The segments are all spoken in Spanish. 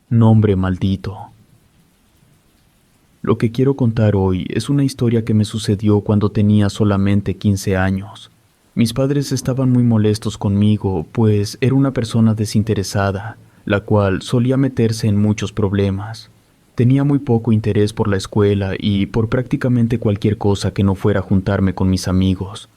Nombre maldito. Lo que quiero contar hoy es una historia que me sucedió cuando tenía solamente 15 años. Mis padres estaban muy molestos conmigo, pues era una persona desinteresada, la cual solía meterse en muchos problemas. Tenía muy poco interés por la escuela y por prácticamente cualquier cosa que no fuera juntarme con mis amigos,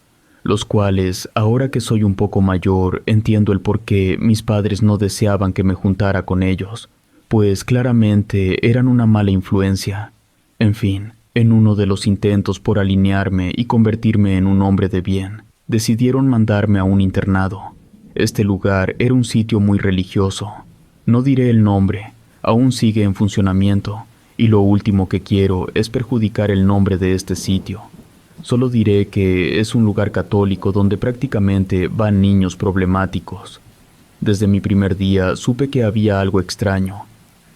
los cuales, ahora que soy un poco mayor, entiendo el por qué mis padres no deseaban que me juntara con ellos, pues claramente eran una mala influencia. En fin, en uno de los intentos por alinearme y convertirme en un hombre de bien, decidieron mandarme a un internado. Este lugar era un sitio muy religioso. No diré el nombre, aún sigue en funcionamiento, y lo último que quiero es perjudicar el nombre de este sitio. Solo diré que es un lugar católico donde prácticamente van niños problemáticos. Desde mi primer día supe que había algo extraño.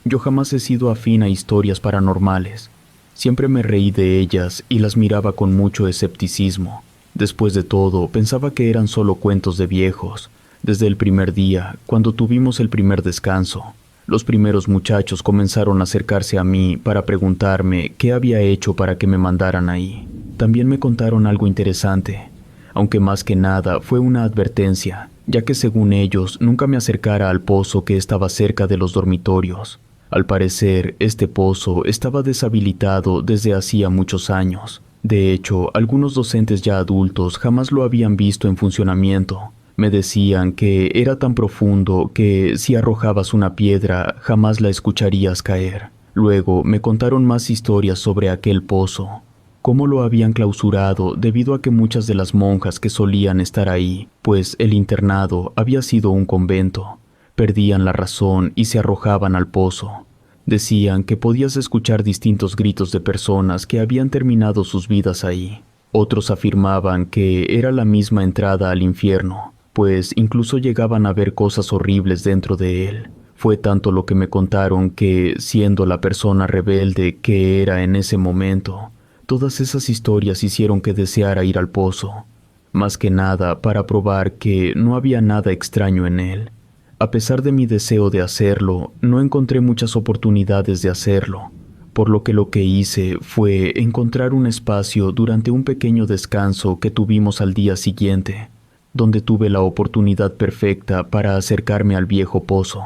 Yo jamás he sido afín a historias paranormales. Siempre me reí de ellas y las miraba con mucho escepticismo. Después de todo, pensaba que eran solo cuentos de viejos. Desde el primer día, cuando tuvimos el primer descanso, los primeros muchachos comenzaron a acercarse a mí para preguntarme qué había hecho para que me mandaran ahí. También me contaron algo interesante, aunque más que nada fue una advertencia, ya que según ellos nunca me acercara al pozo que estaba cerca de los dormitorios. Al parecer, este pozo estaba deshabilitado desde hacía muchos años. De hecho, algunos docentes ya adultos jamás lo habían visto en funcionamiento. Me decían que era tan profundo que si arrojabas una piedra jamás la escucharías caer. Luego me contaron más historias sobre aquel pozo, cómo lo habían clausurado debido a que muchas de las monjas que solían estar ahí, pues el internado había sido un convento, perdían la razón y se arrojaban al pozo. Decían que podías escuchar distintos gritos de personas que habían terminado sus vidas ahí. Otros afirmaban que era la misma entrada al infierno, pues incluso llegaban a ver cosas horribles dentro de él. Fue tanto lo que me contaron que, siendo la persona rebelde que era en ese momento, todas esas historias hicieron que deseara ir al pozo, más que nada para probar que no había nada extraño en él. A pesar de mi deseo de hacerlo, no encontré muchas oportunidades de hacerlo, por lo que hice fue encontrar un espacio durante un pequeño descanso que tuvimos al día siguiente, donde tuve la oportunidad perfecta para acercarme al viejo pozo.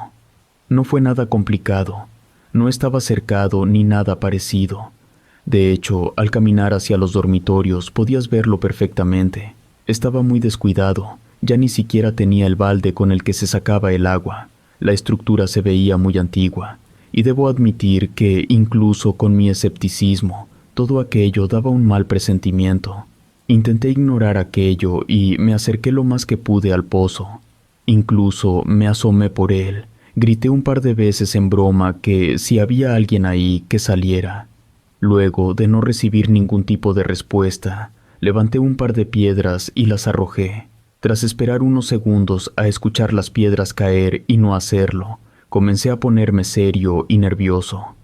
No fue nada complicado, no estaba cercado ni nada parecido. De hecho, al caminar hacia los dormitorios podías verlo perfectamente. Estaba muy descuidado. Ya ni siquiera tenía el balde con el que se sacaba el agua. La estructura se veía muy antigua, y debo admitir que, incluso con mi escepticismo, todo aquello daba un mal presentimiento. Intenté ignorar aquello y me acerqué lo más que pude al pozo. Incluso me asomé por él. Grité un par de veces en broma que si había alguien ahí, que saliera. Luego, de no recibir ningún tipo de respuesta, levanté un par de piedras y las arrojé. Tras esperar unos segundos a escuchar las piedras caer y no hacerlo, comencé a ponerme serio y nervioso.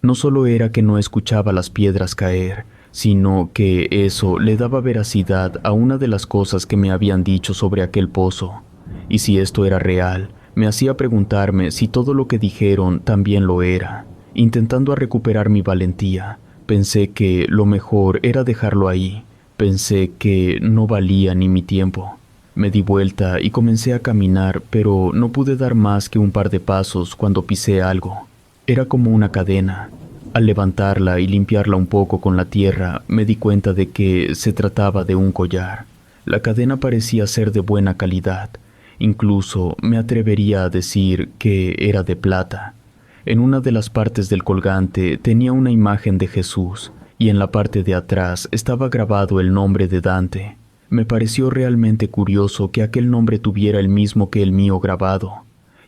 No solo era que no escuchaba las piedras caer, sino que eso le daba veracidad a una de las cosas que me habían dicho sobre aquel pozo. Y si esto era real, me hacía preguntarme si todo lo que dijeron también lo era. Intentando recuperar mi valentía, pensé que lo mejor era dejarlo ahí. Pensé que no valía ni mi tiempo. Me di vuelta y comencé a caminar, pero no pude dar más que un par de pasos cuando pisé algo. Era como una cadena. Al levantarla y limpiarla un poco con la tierra, me di cuenta de que se trataba de un collar. La cadena parecía ser de buena calidad. Incluso me atrevería a decir que era de plata. En una de las partes del colgante tenía una imagen de Jesús, y en la parte de atrás estaba grabado el nombre de Dante. Me pareció realmente curioso que aquel nombre tuviera el mismo que el mío grabado,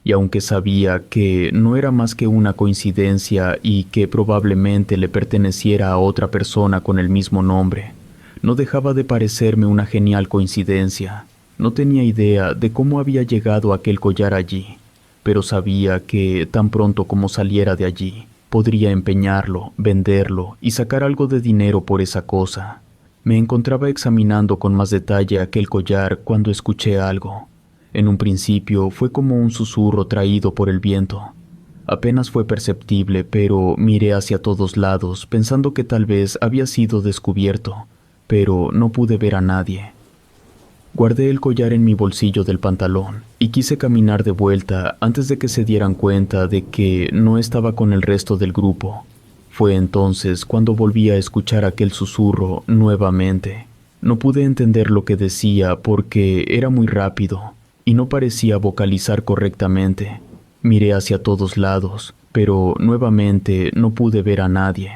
y aunque sabía que no era más que una coincidencia y que probablemente le perteneciera a otra persona con el mismo nombre, no dejaba de parecerme una genial coincidencia. No tenía idea de cómo había llegado aquel collar allí, pero sabía que tan pronto como saliera de allí, podría empeñarlo, venderlo y sacar algo de dinero por esa cosa. Me encontraba examinando con más detalle aquel collar cuando escuché algo. En un principio fue como un susurro traído por el viento. Apenas fue perceptible, pero miré hacia todos lados, pensando que tal vez había sido descubierto, pero no pude ver a nadie. Guardé el collar en mi bolsillo del pantalón y quise caminar de vuelta antes de que se dieran cuenta de que no estaba con el resto del grupo. Fue entonces cuando volví a escuchar aquel susurro nuevamente. No pude entender lo que decía porque era muy rápido y no parecía vocalizar correctamente. Miré hacia todos lados, pero nuevamente no pude ver a nadie.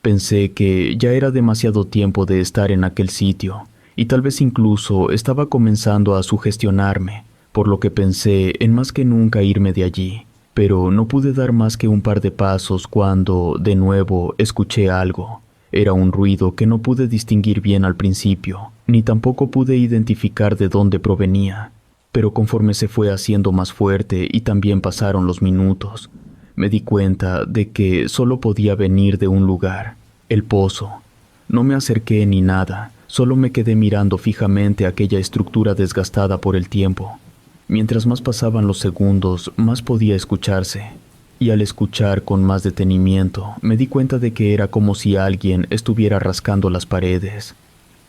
Pensé que ya era demasiado tiempo de estar en aquel sitio y tal vez incluso estaba comenzando a sugestionarme, por lo que pensé en más que nunca irme de allí. Pero no pude dar más que un par de pasos cuando, de nuevo, escuché algo. Era un ruido que no pude distinguir bien al principio, ni tampoco pude identificar de dónde provenía. Pero conforme se fue haciendo más fuerte y también pasaron los minutos, me di cuenta de que solo podía venir de un lugar, el pozo. No me acerqué ni nada, solo me quedé mirando fijamente aquella estructura desgastada por el tiempo. Mientras más pasaban los segundos, más podía escucharse. Y al escuchar con más detenimiento, me di cuenta de que era como si alguien estuviera rascando las paredes.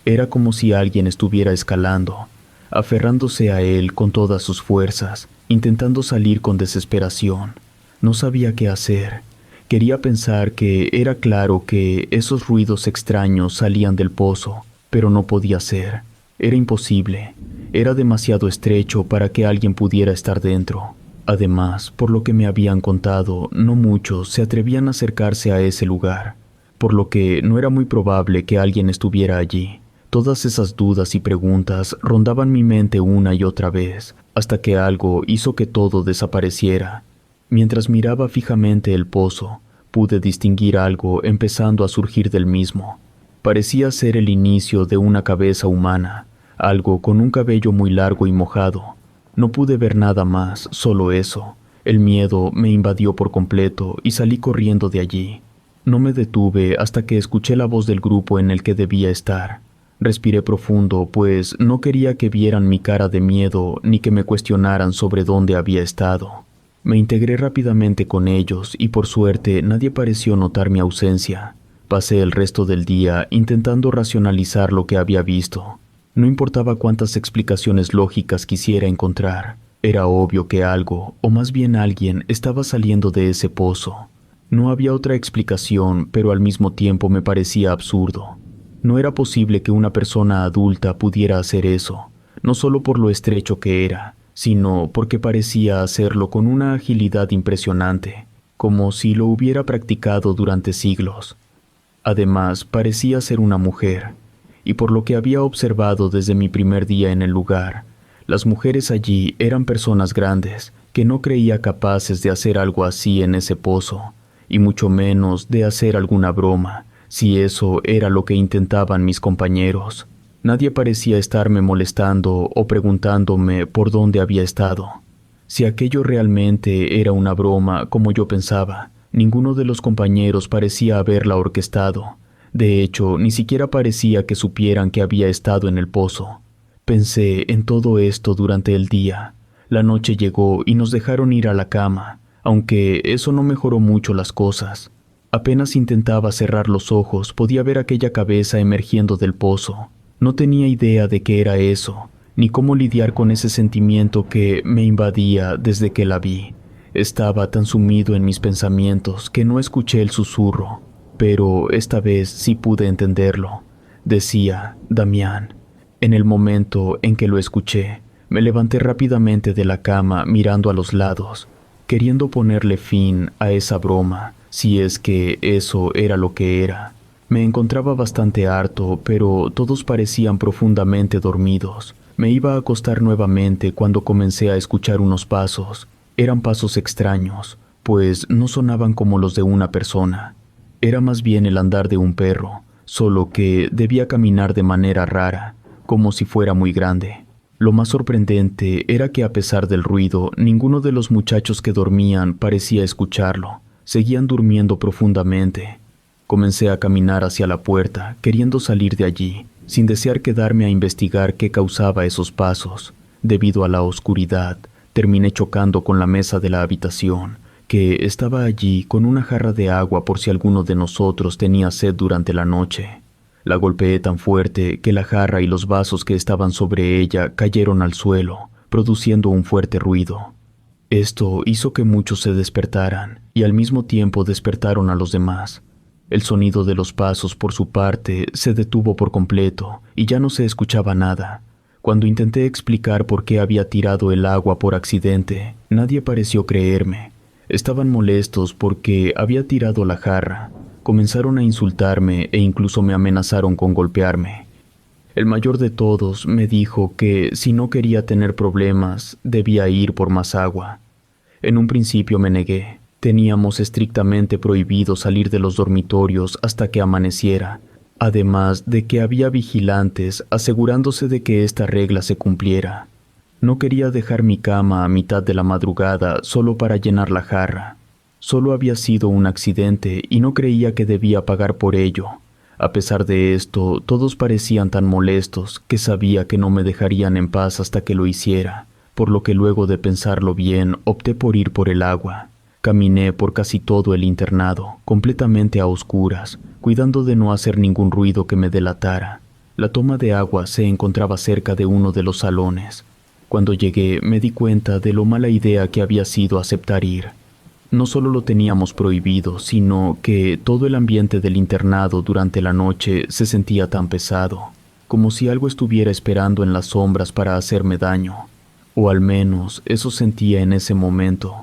Era como si alguien estuviera escalando, aferrándose a él con todas sus fuerzas, intentando salir con desesperación. No sabía qué hacer. Quería pensar que era claro que esos ruidos extraños salían del pozo, pero no podía ser. Era imposible. Era demasiado estrecho para que alguien pudiera estar dentro. Además, por lo que me habían contado, no muchos se atrevían a acercarse a ese lugar, por lo que no era muy probable que alguien estuviera allí. Todas esas dudas y preguntas rondaban mi mente una y otra vez, hasta que algo hizo que todo desapareciera. Mientras miraba fijamente el pozo, pude distinguir algo empezando a surgir del mismo. Parecía ser el inicio de una cabeza humana, algo con un cabello muy largo y mojado. No pude ver nada más, solo eso. El miedo me invadió por completo y salí corriendo de allí. No me detuve hasta que escuché la voz del grupo en el que debía estar. Respiré profundo, pues no quería que vieran mi cara de miedo ni que me cuestionaran sobre dónde había estado. Me integré rápidamente con ellos y por suerte nadie pareció notar mi ausencia. Pasé el resto del día intentando racionalizar lo que había visto. No importaba cuántas explicaciones lógicas quisiera encontrar. Era obvio que algo, o más bien alguien, estaba saliendo de ese pozo. No había otra explicación, pero al mismo tiempo me parecía absurdo. No era posible que una persona adulta pudiera hacer eso, no solo por lo estrecho que era, sino porque parecía hacerlo con una agilidad impresionante, como si lo hubiera practicado durante siglos. Además, parecía ser una mujer, y por lo que había observado desde mi primer día en el lugar, las mujeres allí eran personas grandes que no creía capaces de hacer algo así en ese pozo, y mucho menos de hacer alguna broma, si eso era lo que intentaban mis compañeros. Nadie parecía estarme molestando o preguntándome por dónde había estado. Si aquello realmente era una broma, como yo pensaba, ninguno de los compañeros parecía haberla orquestado. De hecho, ni siquiera parecía que supieran que había estado en el pozo. Pensé en todo esto durante el día. La noche llegó y nos dejaron ir a la cama, aunque eso no mejoró mucho las cosas. Apenas intentaba cerrar los ojos, podía ver aquella cabeza emergiendo del pozo. No tenía idea de qué era eso, ni cómo lidiar con ese sentimiento que me invadía desde que la vi. Estaba tan sumido en mis pensamientos que no escuché el susurro, pero esta vez sí pude entenderlo. Decía, Damián. En el momento en que lo escuché, me levanté rápidamente de la cama mirando a los lados, queriendo ponerle fin a esa broma, si es que eso era lo que era. Me encontraba bastante harto, pero todos parecían profundamente dormidos. Me iba a acostar nuevamente cuando comencé a escuchar unos pasos. Eran pasos extraños, pues no sonaban como los de una persona. Era más bien el andar de un perro, solo que debía caminar de manera rara, como si fuera muy grande. Lo más sorprendente era que a pesar del ruido, ninguno de los muchachos que dormían parecía escucharlo. Seguían durmiendo profundamente. Comencé a caminar hacia la puerta, queriendo salir de allí, sin desear quedarme a investigar qué causaba esos pasos. Debido a la oscuridad, terminé chocando con la mesa de la habitación, que estaba allí con una jarra de agua por si alguno de nosotros tenía sed durante la noche. La golpeé tan fuerte que la jarra y los vasos que estaban sobre ella cayeron al suelo, produciendo un fuerte ruido. Esto hizo que muchos se despertaran y al mismo tiempo despertaron a los demás. El sonido de los pasos por su parte se detuvo por completo y ya no se escuchaba nada. Cuando intenté explicar por qué había tirado el agua por accidente, nadie pareció creerme. Estaban molestos porque había tirado la jarra. Comenzaron a insultarme e incluso me amenazaron con golpearme. El mayor de todos me dijo que si no quería tener problemas, debía ir por más agua. En un principio me negué. Teníamos estrictamente prohibido salir de los dormitorios hasta que amaneciera, además de que había vigilantes asegurándose de que esta regla se cumpliera. No quería dejar mi cama a mitad de la madrugada solo para llenar la jarra. Solo había sido un accidente y no creía que debía pagar por ello. A pesar de esto, todos parecían tan molestos que sabía que no me dejarían en paz hasta que lo hiciera, por lo que luego de pensarlo bien, opté por ir por el agua. Caminé por casi todo el internado, completamente a oscuras, cuidando de no hacer ningún ruido que me delatara. La toma de agua se encontraba cerca de uno de los salones. Cuando llegué, me di cuenta de lo mala idea que había sido aceptar ir. No solo lo teníamos prohibido, sino que todo el ambiente del internado durante la noche se sentía tan pesado, como si algo estuviera esperando en las sombras para hacerme daño. O al menos eso sentía en ese momento.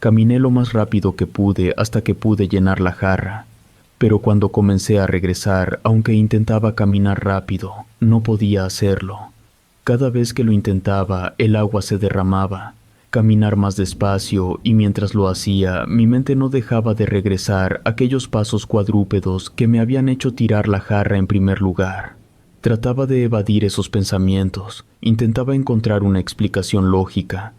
Caminé lo más rápido que pude hasta que pude llenar la jarra. Pero cuando comencé a regresar, aunque intentaba caminar rápido, no podía hacerlo. Cada vez que lo intentaba, el agua se derramaba. Caminar más despacio y mientras lo hacía, mi mente no dejaba de regresar aquellos pasos cuadrúpedos que me habían hecho tirar la jarra en primer lugar. Trataba de evadir esos pensamientos, intentaba encontrar una explicación lógica,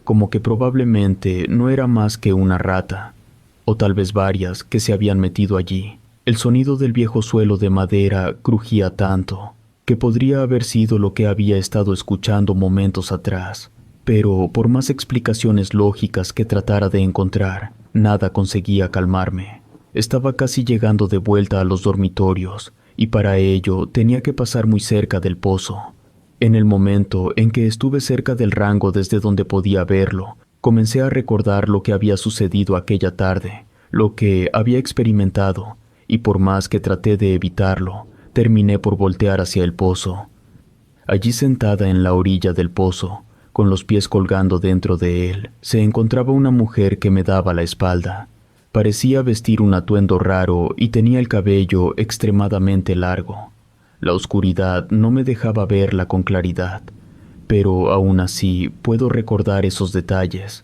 como que probablemente no era más que una rata, o tal vez varias que se habían metido allí. El sonido del viejo suelo de madera crujía tanto, que podría haber sido lo que había estado escuchando momentos atrás. Pero por más explicaciones lógicas que tratara de encontrar, nada conseguía calmarme. Estaba casi llegando de vuelta a los dormitorios, y para ello tenía que pasar muy cerca del pozo. En el momento en que estuve cerca del rango desde donde podía verlo, comencé a recordar lo que había sucedido aquella tarde, lo que había experimentado, y por más que traté de evitarlo, terminé por voltear hacia el pozo. Allí sentada en la orilla del pozo, con los pies colgando dentro de él, se encontraba una mujer que me daba la espalda. Parecía vestir un atuendo raro y tenía el cabello extremadamente largo. La oscuridad no me dejaba verla con claridad, pero aún así puedo recordar esos detalles.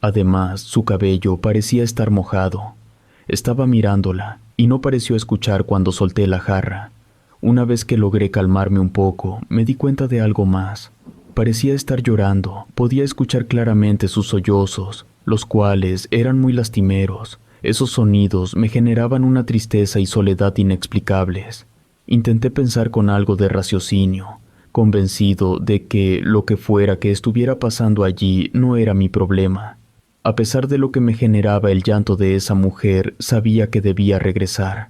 Además, su cabello parecía estar mojado. Estaba mirándola y no pareció escuchar cuando solté la jarra. Una vez que logré calmarme un poco, me di cuenta de algo más. Parecía estar llorando, podía escuchar claramente sus sollozos, los cuales eran muy lastimeros. Esos sonidos me generaban una tristeza y soledad inexplicables. Intenté pensar con algo de raciocinio, convencido de que lo que fuera que estuviera pasando allí no era mi problema. A pesar de lo que me generaba el llanto de esa mujer, sabía que debía regresar.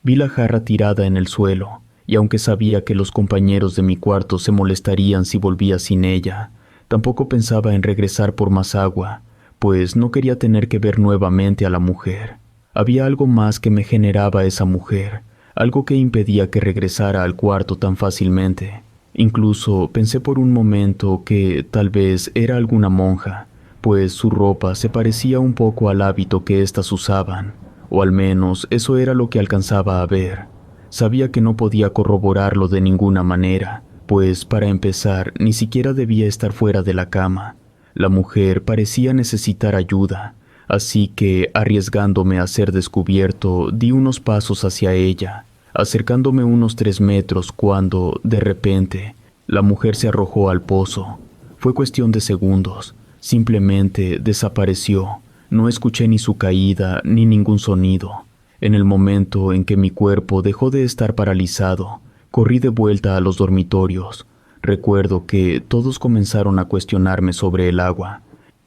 Vi la jarra tirada en el suelo, y aunque sabía que los compañeros de mi cuarto se molestarían si volvía sin ella, tampoco pensaba en regresar por más agua, pues no quería tener que ver nuevamente a la mujer. Había algo más que me generaba esa mujer, algo que impedía que regresara al cuarto tan fácilmente. Incluso pensé por un momento que tal vez era alguna monja, pues su ropa se parecía un poco al hábito que éstas usaban, o al menos eso era lo que alcanzaba a ver. Sabía que no podía corroborarlo de ninguna manera, pues para empezar ni siquiera debía estar fuera de la cama. La mujer parecía necesitar ayuda, así que, arriesgándome a ser descubierto, di unos pasos hacia ella, acercándome unos 3 metros cuando, de repente, la mujer se arrojó al pozo. Fue cuestión de segundos, simplemente desapareció. No escuché ni su caída ni ningún sonido. En el momento en que mi cuerpo dejó de estar paralizado, corrí de vuelta a los dormitorios. Recuerdo que todos comenzaron a cuestionarme sobre el agua.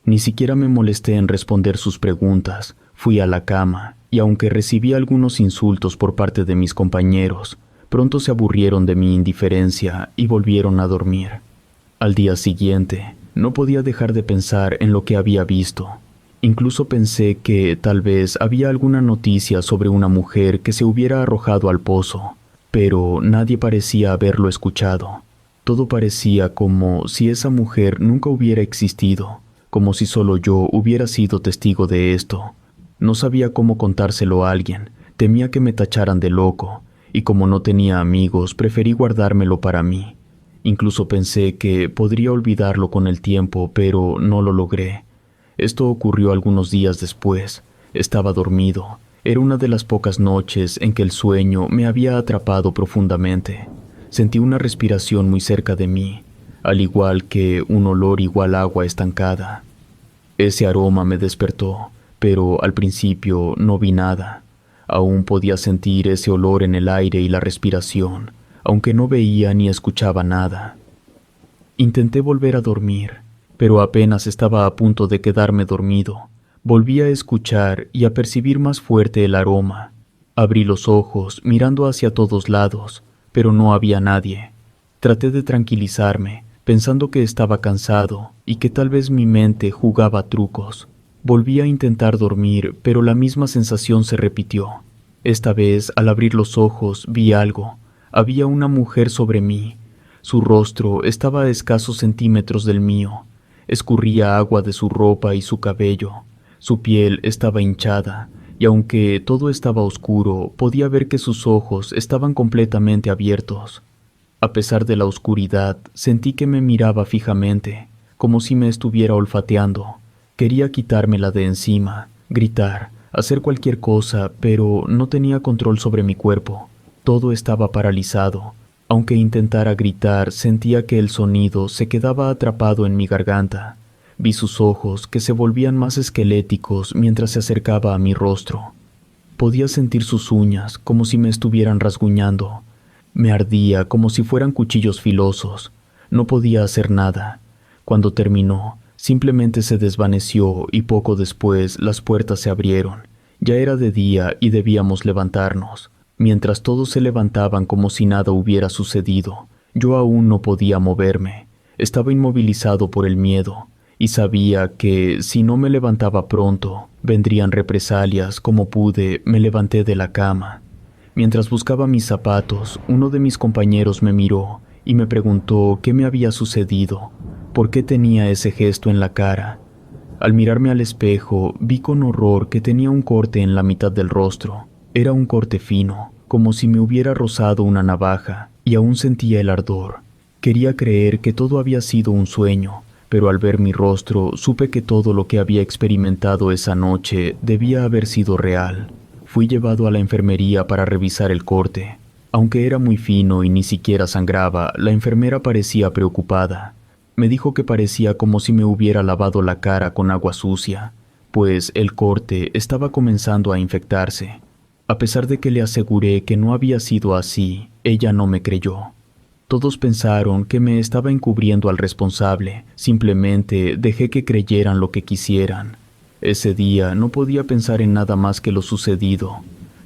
Ni siquiera me molesté en responder sus preguntas. Fui a la cama, y aunque recibí algunos insultos por parte de mis compañeros, pronto se aburrieron de mi indiferencia y volvieron a dormir. Al día siguiente, no podía dejar de pensar en lo que había visto. Incluso pensé que tal vez había alguna noticia sobre una mujer que se hubiera arrojado al pozo, pero nadie parecía haberlo escuchado. Todo parecía como si esa mujer nunca hubiera existido, como si solo yo hubiera sido testigo de esto. No sabía cómo contárselo a alguien, temía que me tacharan de loco, y como no tenía amigos, preferí guardármelo para mí. Incluso pensé que podría olvidarlo con el tiempo, pero no lo logré. Esto ocurrió algunos días después. Estaba dormido. Era una de las pocas noches en que el sueño me había atrapado profundamente. Sentí una respiración muy cerca de mí, al igual que un olor igual a agua estancada. Ese aroma me despertó, pero al principio no vi nada. Aún podía sentir ese olor en el aire y la respiración, aunque no veía ni escuchaba nada. Intenté volver a dormir, pero apenas estaba a punto de quedarme dormido. Volví a escuchar y a percibir más fuerte el aroma. Abrí los ojos, mirando hacia todos lados, pero no había nadie. Traté de tranquilizarme, pensando que estaba cansado y que tal vez mi mente jugaba trucos. Volví a intentar dormir, pero la misma sensación se repitió. Esta vez, al abrir los ojos, vi algo. Había una mujer sobre mí. Su rostro estaba a escasos centímetros del mío. Escurría agua de su ropa y su cabello. Su piel estaba hinchada, y aunque todo estaba oscuro, podía ver que sus ojos estaban completamente abiertos. A pesar de la oscuridad, sentí que me miraba fijamente, como si me estuviera olfateando. Quería quitármela de encima, gritar, hacer cualquier cosa, pero no tenía control sobre mi cuerpo. Todo estaba paralizado. Aunque intentara gritar, sentía que el sonido se quedaba atrapado en mi garganta. Vi sus ojos, que se volvían más esqueléticos mientras se acercaba a mi rostro. Podía sentir sus uñas, como si me estuvieran rasguñando. Me ardía como si fueran cuchillos filosos. No podía hacer nada. Cuando terminó, simplemente se desvaneció y poco después las puertas se abrieron. Ya era de día y debíamos levantarnos. Mientras todos se levantaban como si nada hubiera sucedido, yo aún no podía moverme. Estaba inmovilizado por el miedo, y sabía que si no me levantaba pronto, vendrían represalias. Como pude, me levanté de la cama. Mientras buscaba mis zapatos, uno de mis compañeros me miró y me preguntó qué me había sucedido, por qué tenía ese gesto en la cara. Al mirarme al espejo, vi con horror que tenía un corte en la mitad del rostro. Era un corte fino, como si me hubiera rozado una navaja, y aún sentía el ardor. Quería creer que todo había sido un sueño, pero al ver mi rostro supe que todo lo que había experimentado esa noche debía haber sido real. Fui llevado a la enfermería para revisar el corte. Aunque era muy fino y ni siquiera sangraba, la enfermera parecía preocupada. Me dijo que parecía como si me hubiera lavado la cara con agua sucia, pues el corte estaba comenzando a infectarse. A pesar de que le aseguré que no había sido así, ella no me creyó. Todos pensaron que me estaba encubriendo al responsable. Simplemente dejé que creyeran lo que quisieran. Ese día no podía pensar en nada más que lo sucedido.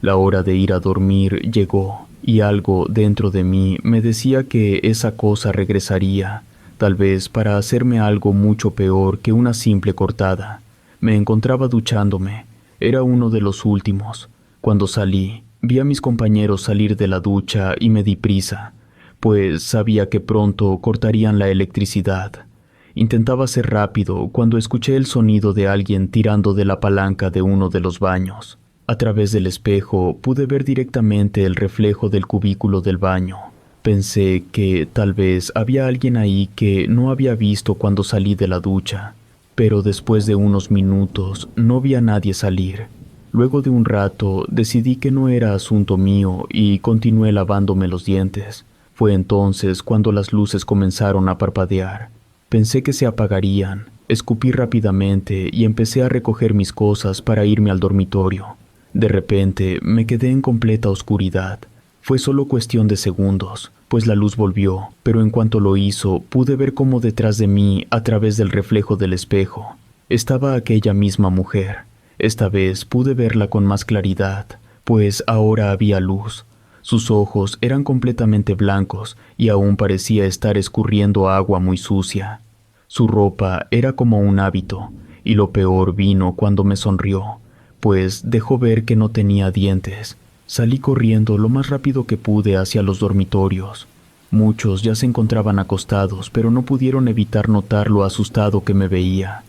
La hora de ir a dormir llegó, y algo dentro de mí me decía que esa cosa regresaría, tal vez para hacerme algo mucho peor que una simple cortada. Me encontraba duchándome. Era uno de los últimos. Cuando salí, vi a mis compañeros salir de la ducha y me di prisa, pues sabía que pronto cortarían la electricidad. Intentaba ser rápido cuando escuché el sonido de alguien tirando de la palanca de uno de los baños. A través del espejo pude ver directamente el reflejo del cubículo del baño. Pensé que tal vez había alguien ahí que no había visto cuando salí de la ducha, pero después de unos minutos no vi a nadie salir. Luego de un rato decidí que no era asunto mío y continué lavándome los dientes. Fue entonces cuando las luces comenzaron a parpadear. Pensé que se apagarían. Escupí rápidamente y empecé a recoger mis cosas para irme al dormitorio. De repente me quedé en completa oscuridad. Fue solo cuestión de segundos, pues la luz volvió, pero en cuanto lo hizo, pude ver cómo detrás de mí, a través del reflejo del espejo, Estaba aquella misma mujer. Esta vez pude verla con más claridad, pues ahora había luz. Sus ojos eran completamente blancos y aún parecía estar escurriendo agua muy sucia. Su ropa era como un hábito, y lo peor vino cuando me sonrió, pues dejó ver que no tenía dientes. Salí corriendo lo más rápido que pude hacia los dormitorios. Muchos ya se encontraban acostados, pero no pudieron evitar notar lo asustado que me veía.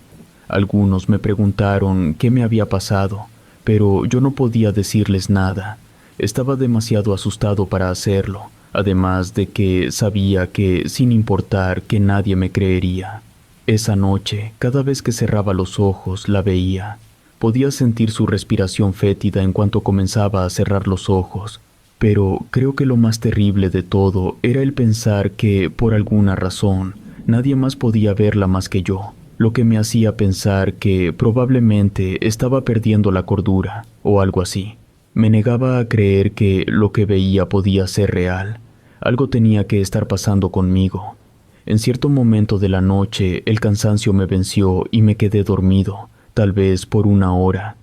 Algunos me preguntaron qué me había pasado, pero yo no podía decirles nada. Estaba demasiado asustado para hacerlo, además de que sabía que, sin importar, que nadie me creería. Esa noche, cada vez que cerraba los ojos, la veía. Podía sentir su respiración fétida en cuanto comenzaba a cerrar los ojos, pero creo que lo más terrible de todo era el pensar que, por alguna razón, nadie más podía verla más que yo, lo que me hacía pensar que probablemente estaba perdiendo la cordura, o algo así. Me negaba a creer que lo que veía podía ser real. Algo tenía que estar pasando conmigo. En cierto momento de la noche, el cansancio me venció y me quedé dormido, tal vez por 1 hora.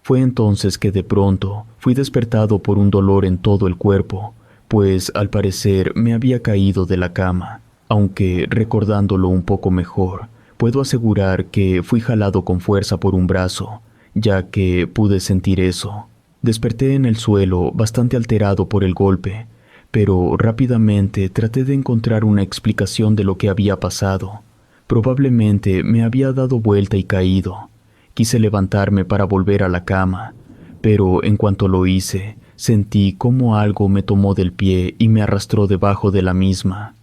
Fue entonces que de pronto fui despertado por un dolor en todo el cuerpo, pues al parecer me había caído de la cama, aunque recordándolo un poco mejor, puedo asegurar que fui jalado con fuerza por un brazo, ya que pude sentir eso. Desperté en el suelo bastante alterado por el golpe, pero rápidamente traté de encontrar una explicación de lo que había pasado. Probablemente me había dado vuelta y caído. Quise levantarme para volver a la cama, pero en cuanto lo hice, sentí como algo me tomó del pie y me arrastró debajo de la misma.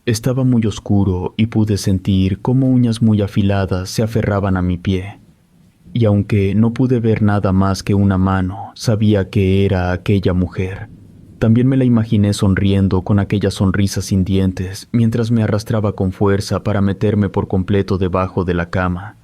Estaba muy oscuro y pude sentir cómo uñas muy afiladas se aferraban a mi pie. Y aunque no pude ver nada más que una mano, sabía que era aquella mujer. También me la imaginé sonriendo con aquella sonrisa sin dientes, mientras me arrastraba con fuerza para meterme por completo debajo de la cama.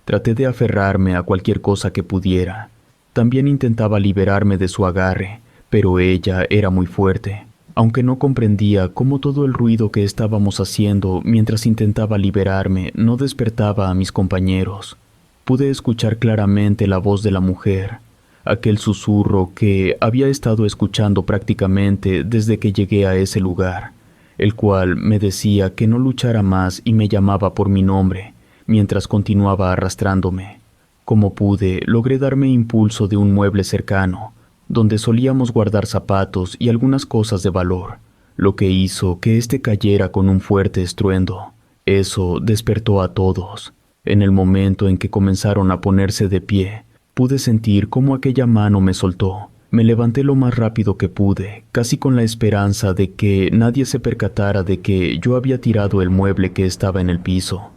Traté de aferrarme a cualquier cosa que pudiera. También intentaba liberarme de su agarre, pero ella era muy fuerte. Aunque no comprendía cómo todo el ruido que estábamos haciendo mientras intentaba liberarme no despertaba a mis compañeros. Pude escuchar claramente la voz de la mujer, aquel susurro que había estado escuchando prácticamente desde que llegué a ese lugar, el cual me decía que no luchara más y me llamaba por mi nombre, mientras continuaba arrastrándome. Como pude, logré darme impulso de un mueble cercano, donde solíamos guardar zapatos y algunas cosas de valor, lo que hizo que éste cayera con un fuerte estruendo. Eso despertó a todos. En el momento en que comenzaron a ponerse de pie, pude sentir cómo aquella mano me soltó. Me levanté lo más rápido que pude, casi con la esperanza de que nadie se percatara de que yo había tirado el mueble que estaba en el piso.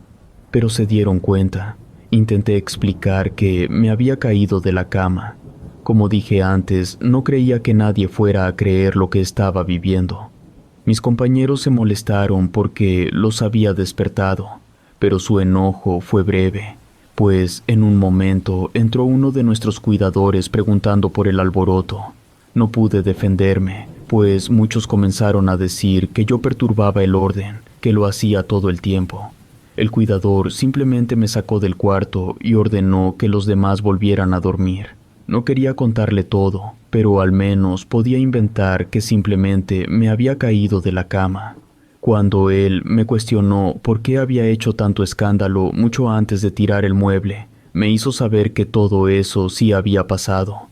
Pero se dieron cuenta. Intenté explicar que me había caído de la cama. Como dije antes, no creía que nadie fuera a creer lo que estaba viviendo. Mis compañeros se molestaron porque los había despertado, pero su enojo fue breve, pues en un momento entró uno de nuestros cuidadores preguntando por el alboroto. No pude defenderme, pues muchos comenzaron a decir que yo perturbaba el orden, que lo hacía todo el tiempo. El cuidador simplemente me sacó del cuarto y ordenó que los demás volvieran a dormir. No quería contarle todo, pero al menos podía inventar que simplemente me había caído de la cama. Cuando él me cuestionó por qué había hecho tanto escándalo mucho antes de tirar el mueble, me hizo saber que todo eso sí había pasado.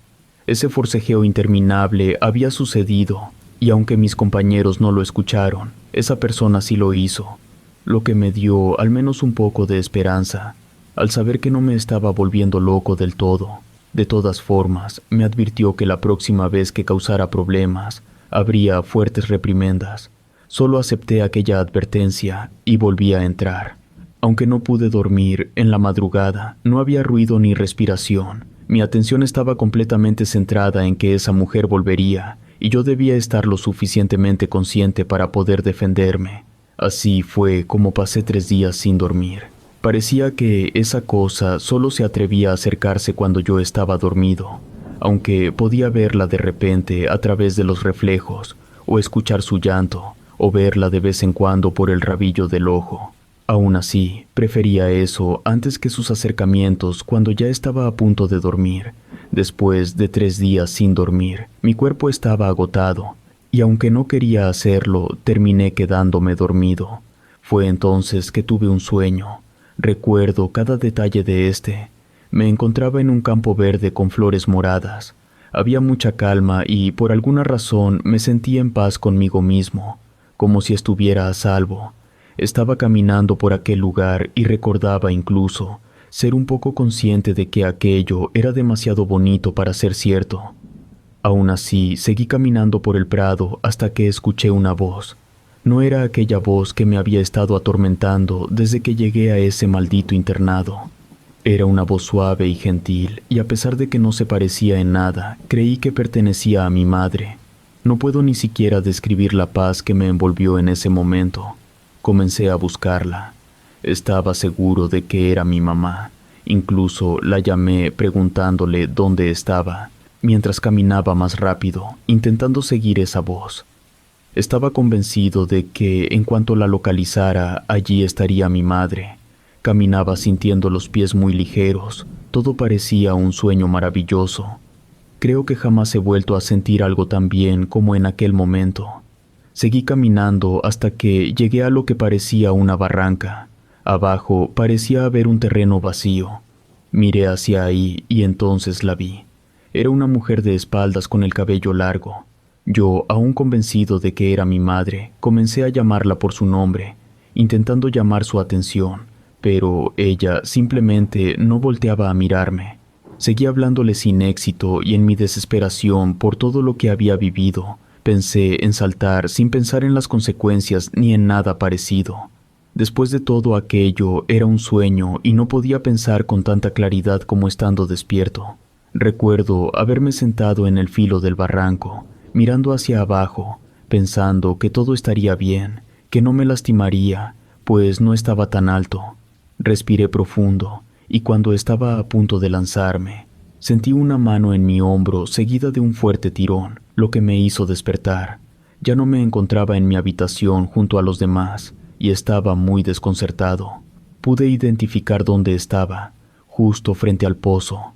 Ese forcejeo interminable había sucedido, y aunque mis compañeros no lo escucharon, esa persona sí lo hizo, lo que me dio al menos un poco de esperanza, al saber que no me estaba volviendo loco del todo. De todas formas, me advirtió que la próxima vez que causara problemas, habría fuertes reprimendas. Solo acepté aquella advertencia y volví a entrar. Aunque no pude dormir, en la madrugada no había ruido ni respiración. Mi atención estaba completamente centrada en que esa mujer volvería, y yo debía estar lo suficientemente consciente para poder defenderme. Así fue como pasé 3 días sin dormir. Parecía que esa cosa solo se atrevía a acercarse cuando yo estaba dormido, aunque podía verla de repente a través de los reflejos, o escuchar su llanto, o verla de vez en cuando por el rabillo del ojo. Aún así, prefería eso antes que sus acercamientos cuando ya estaba a punto de dormir. Después de 3 días sin dormir, mi cuerpo estaba agotado, y aunque no quería hacerlo, terminé quedándome dormido. Fue entonces que tuve un sueño. Recuerdo cada detalle de este. Me encontraba en un campo verde con flores moradas. Había mucha calma y, por alguna razón, me sentía en paz conmigo mismo, como si estuviera a salvo. Estaba caminando por aquel lugar y recordaba incluso ser un poco consciente de que aquello era demasiado bonito para ser cierto. Aún así, seguí caminando por el prado hasta que escuché una voz. No era aquella voz que me había estado atormentando desde que llegué a ese maldito internado. Era una voz suave y gentil, y a pesar de que no se parecía en nada, creí que pertenecía a mi madre. No puedo ni siquiera describir la paz que me envolvió en ese momento. Comencé a buscarla. Estaba seguro de que era mi mamá. Incluso la llamé preguntándole dónde estaba, mientras caminaba más rápido, intentando seguir esa voz. Estaba convencido de que en cuanto la localizara, allí estaría mi madre. Caminaba sintiendo los pies muy ligeros. Todo parecía un sueño maravilloso. Creo que jamás he vuelto a sentir algo tan bien como en aquel momento. Seguí caminando hasta que llegué a lo que parecía una barranca. Abajo parecía haber un terreno vacío. Miré hacia ahí y entonces la vi. Era una mujer de espaldas con el cabello largo. Yo, aún convencido de que era mi madre, comencé a llamarla por su nombre, intentando llamar su atención, pero ella simplemente no volteaba a mirarme. Seguí hablándole sin éxito y en mi desesperación por todo lo que había vivido, pensé en saltar sin pensar en las consecuencias ni en nada parecido. Después de todo aquello era un sueño y no podía pensar con tanta claridad como estando despierto. Recuerdo haberme sentado en el filo del barranco, mirando hacia abajo, pensando que todo estaría bien, que no me lastimaría, pues no estaba tan alto. Respiré profundo, y cuando estaba a punto de lanzarme, sentí una mano en mi hombro seguida de un fuerte tirón, lo que me hizo despertar. Ya no me encontraba en mi habitación junto a los demás, y estaba muy desconcertado. Pude identificar dónde estaba, justo frente al pozo.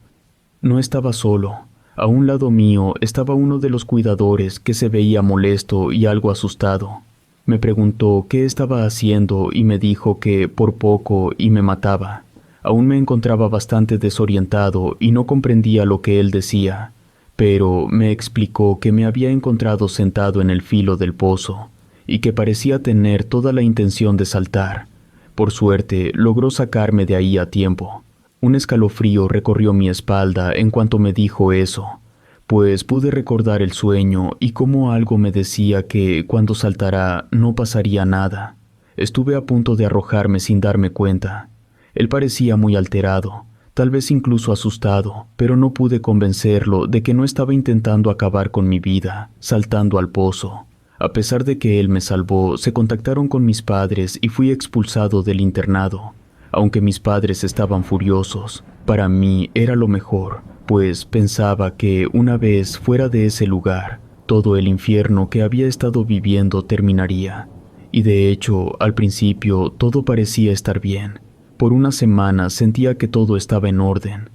No estaba solo. A un lado mío estaba uno de los cuidadores que se veía molesto y algo asustado. Me preguntó qué estaba haciendo y me dijo que por poco y me mataba. Aún me encontraba bastante desorientado y no comprendía lo que él decía, pero me explicó que me había encontrado sentado en el filo del pozo y que parecía tener toda la intención de saltar. Por suerte, logró sacarme de ahí a tiempo. Un escalofrío recorrió mi espalda en cuanto me dijo eso, pues pude recordar el sueño y cómo algo me decía que cuando saltara no pasaría nada. Estuve a punto de arrojarme sin darme cuenta. Él parecía muy alterado, tal vez incluso asustado, pero no pude convencerlo de que no estaba intentando acabar con mi vida, saltando al pozo. A pesar de que él me salvó, se contactaron con mis padres y fui expulsado del internado. Aunque mis padres estaban furiosos, para mí era lo mejor, pues pensaba que una vez fuera de ese lugar, todo el infierno que había estado viviendo terminaría. Y de hecho, al principio todo parecía estar bien. Por una semana sentía que todo estaba en orden.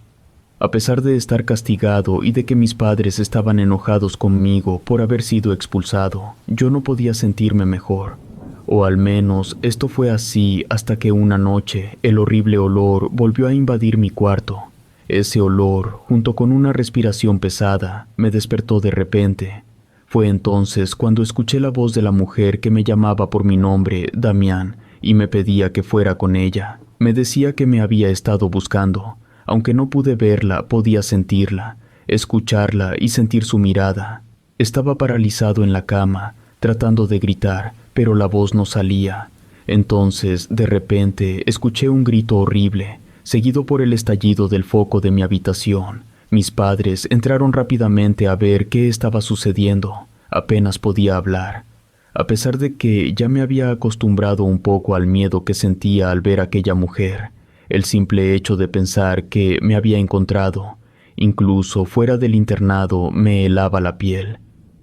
A pesar de estar castigado y de que mis padres estaban enojados conmigo por haber sido expulsado, yo no podía sentirme mejor. O al menos esto fue así hasta que una noche el horrible olor volvió a invadir mi cuarto. Ese olor, junto con una respiración pesada, me despertó de repente. Fue entonces cuando escuché la voz de la mujer que me llamaba por mi nombre, Damián, y me pedía que fuera con ella. Me decía que me había estado buscando. Aunque no pude verla, podía sentirla, escucharla y sentir su mirada. Estaba paralizado en la cama, tratando de gritar, pero la voz no salía. Entonces, de repente, escuché un grito horrible, seguido por el estallido del foco de mi habitación. Mis padres entraron rápidamente a ver qué estaba sucediendo. Apenas podía hablar. A pesar de que ya me había acostumbrado un poco al miedo que sentía al ver a aquella mujer, el simple hecho de pensar que me había encontrado, incluso fuera del internado, me helaba la piel.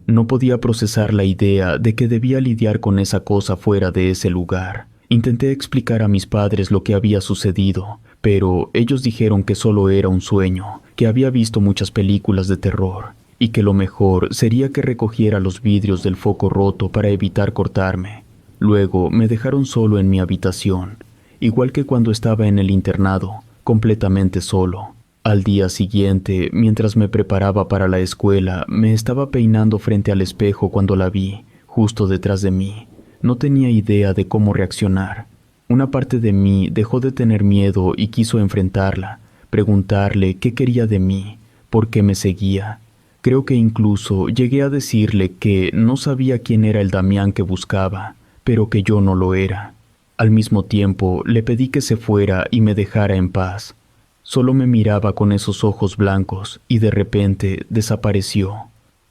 No podía procesar la idea de que debía lidiar con esa cosa fuera de ese lugar. Intenté explicar a mis padres lo que había sucedido, pero ellos dijeron que solo era un sueño, que había visto muchas películas de terror y que lo mejor sería que recogiera los vidrios del foco roto para evitar cortarme. Luego me dejaron solo en mi habitación, igual que cuando estaba en el internado, completamente solo. Al día siguiente, mientras me preparaba para la escuela, me estaba peinando frente al espejo cuando la vi, justo detrás de mí. No tenía idea de cómo reaccionar. Una parte de mí dejó de tener miedo y quiso enfrentarla, preguntarle qué quería de mí, por qué me seguía. Creo que incluso llegué a decirle que no sabía quién era el Damián que buscaba, pero que yo no lo era. Al mismo tiempo, le pedí que se fuera y me dejara en paz. Solo me miraba con esos ojos blancos y de repente desapareció.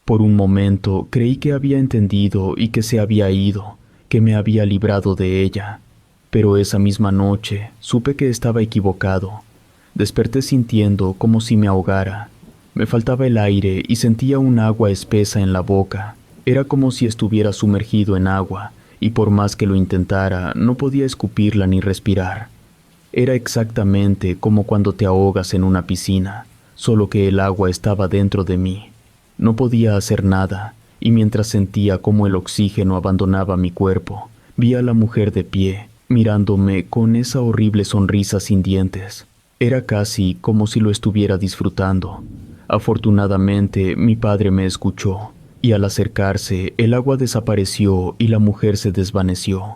Por un momento creí que había entendido y que se había ido, que me había librado de ella. Pero esa misma noche supe que estaba equivocado. Desperté sintiendo como si me ahogara. Me faltaba el aire y sentía un agua espesa en la boca. Era como si estuviera sumergido en agua, y por más que lo intentara, no podía escupirla ni respirar. Era exactamente como cuando te ahogas en una piscina, solo que el agua estaba dentro de mí. No podía hacer nada, y mientras sentía cómo el oxígeno abandonaba mi cuerpo, vi a la mujer de pie, mirándome con esa horrible sonrisa sin dientes. Era casi como si lo estuviera disfrutando. Afortunadamente, mi padre me escuchó, y al acercarse, el agua desapareció y la mujer se desvaneció.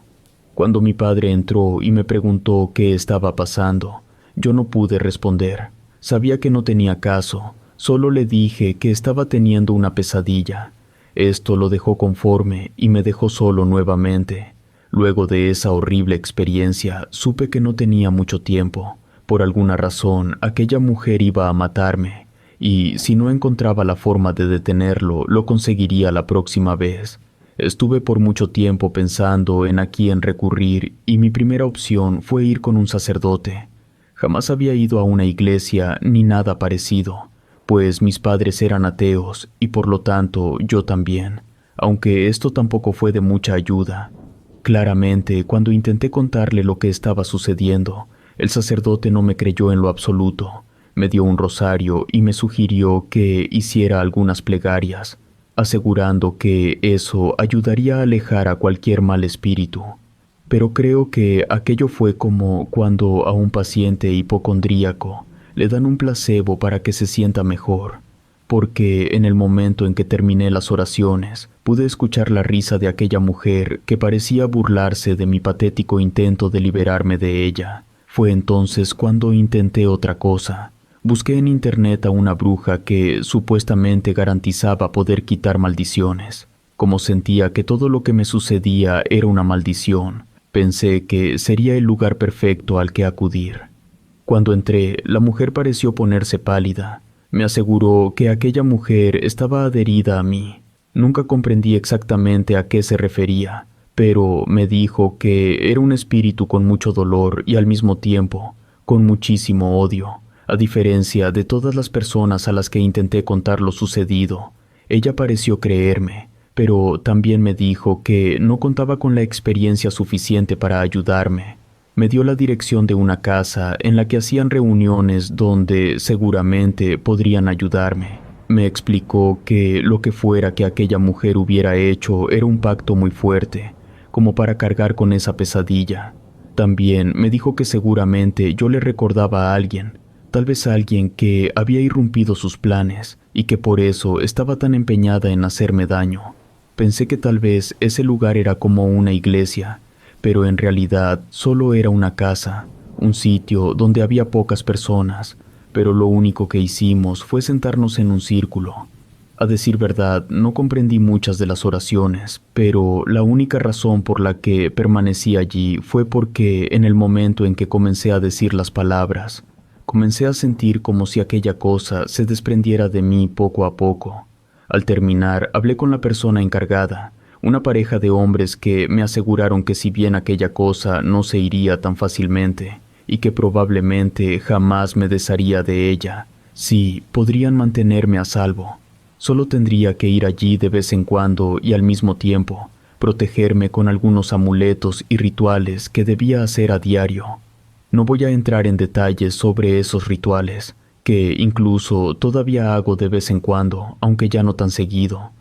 Cuando mi padre entró y me preguntó qué estaba pasando, yo no pude responder. Sabía que no tenía caso, solo le dije que estaba teniendo una pesadilla. Esto lo dejó conforme y me dejó solo nuevamente. Luego de esa horrible experiencia, supe que no tenía mucho tiempo. Por alguna razón, aquella mujer iba a matarme, y si no encontraba la forma de detenerlo, lo conseguiría la próxima vez. Estuve por mucho tiempo pensando en a quién recurrir, y mi primera opción fue ir con un sacerdote. Jamás había ido a una iglesia ni nada parecido, pues mis padres eran ateos y por lo tanto yo también, aunque esto tampoco fue de mucha ayuda. Claramente, cuando intenté contarle lo que estaba sucediendo, el sacerdote no me creyó en lo absoluto. Me dio un rosario y me sugirió que hiciera algunas plegarias, asegurando que eso ayudaría a alejar a cualquier mal espíritu. Pero creo que aquello fue como cuando a un paciente hipocondríaco le dan un placebo para que se sienta mejor, porque en el momento en que terminé las oraciones, pude escuchar la risa de aquella mujer que parecía burlarse de mi patético intento de liberarme de ella. Fue entonces cuando intenté otra cosa. Busqué en internet a una bruja que supuestamente garantizaba poder quitar maldiciones. Como sentía que todo lo que me sucedía era una maldición, pensé que sería el lugar perfecto al que acudir. Cuando entré, la mujer pareció ponerse pálida. Me aseguró que aquella mujer estaba adherida a mí. Nunca comprendí exactamente a qué se refería, pero me dijo que era un espíritu con mucho dolor y al mismo tiempo con muchísimo odio. A diferencia de todas las personas a las que intenté contar lo sucedido, ella pareció creerme, pero también me dijo que no contaba con la experiencia suficiente para ayudarme. Me dio la dirección de una casa en la que hacían reuniones donde seguramente podrían ayudarme. Me explicó que lo que fuera que aquella mujer hubiera hecho era un pacto muy fuerte, como para cargar con esa pesadilla. También me dijo que seguramente yo le recordaba a alguien, tal vez alguien que había irrumpido sus planes y que por eso estaba tan empeñada en hacerme daño. Pensé que tal vez ese lugar era como una iglesia, pero en realidad solo era una casa, un sitio donde había pocas personas, pero lo único que hicimos fue sentarnos en un círculo. A decir verdad, no comprendí muchas de las oraciones, pero la única razón por la que permanecí allí fue porque en el momento en que comencé a decir las palabras, comencé a sentir como si aquella cosa se desprendiera de mí poco a poco. Al terminar, hablé con la persona encargada, una pareja de hombres que me aseguraron que si bien aquella cosa no se iría tan fácilmente, y que probablemente jamás me desharía de ella, sí, podrían mantenerme a salvo. Solo tendría que ir allí de vez en cuando y al mismo tiempo, protegerme con algunos amuletos y rituales que debía hacer a diario. No voy a entrar en detalles sobre esos rituales, que incluso todavía hago de vez en cuando, aunque ya no tan seguido.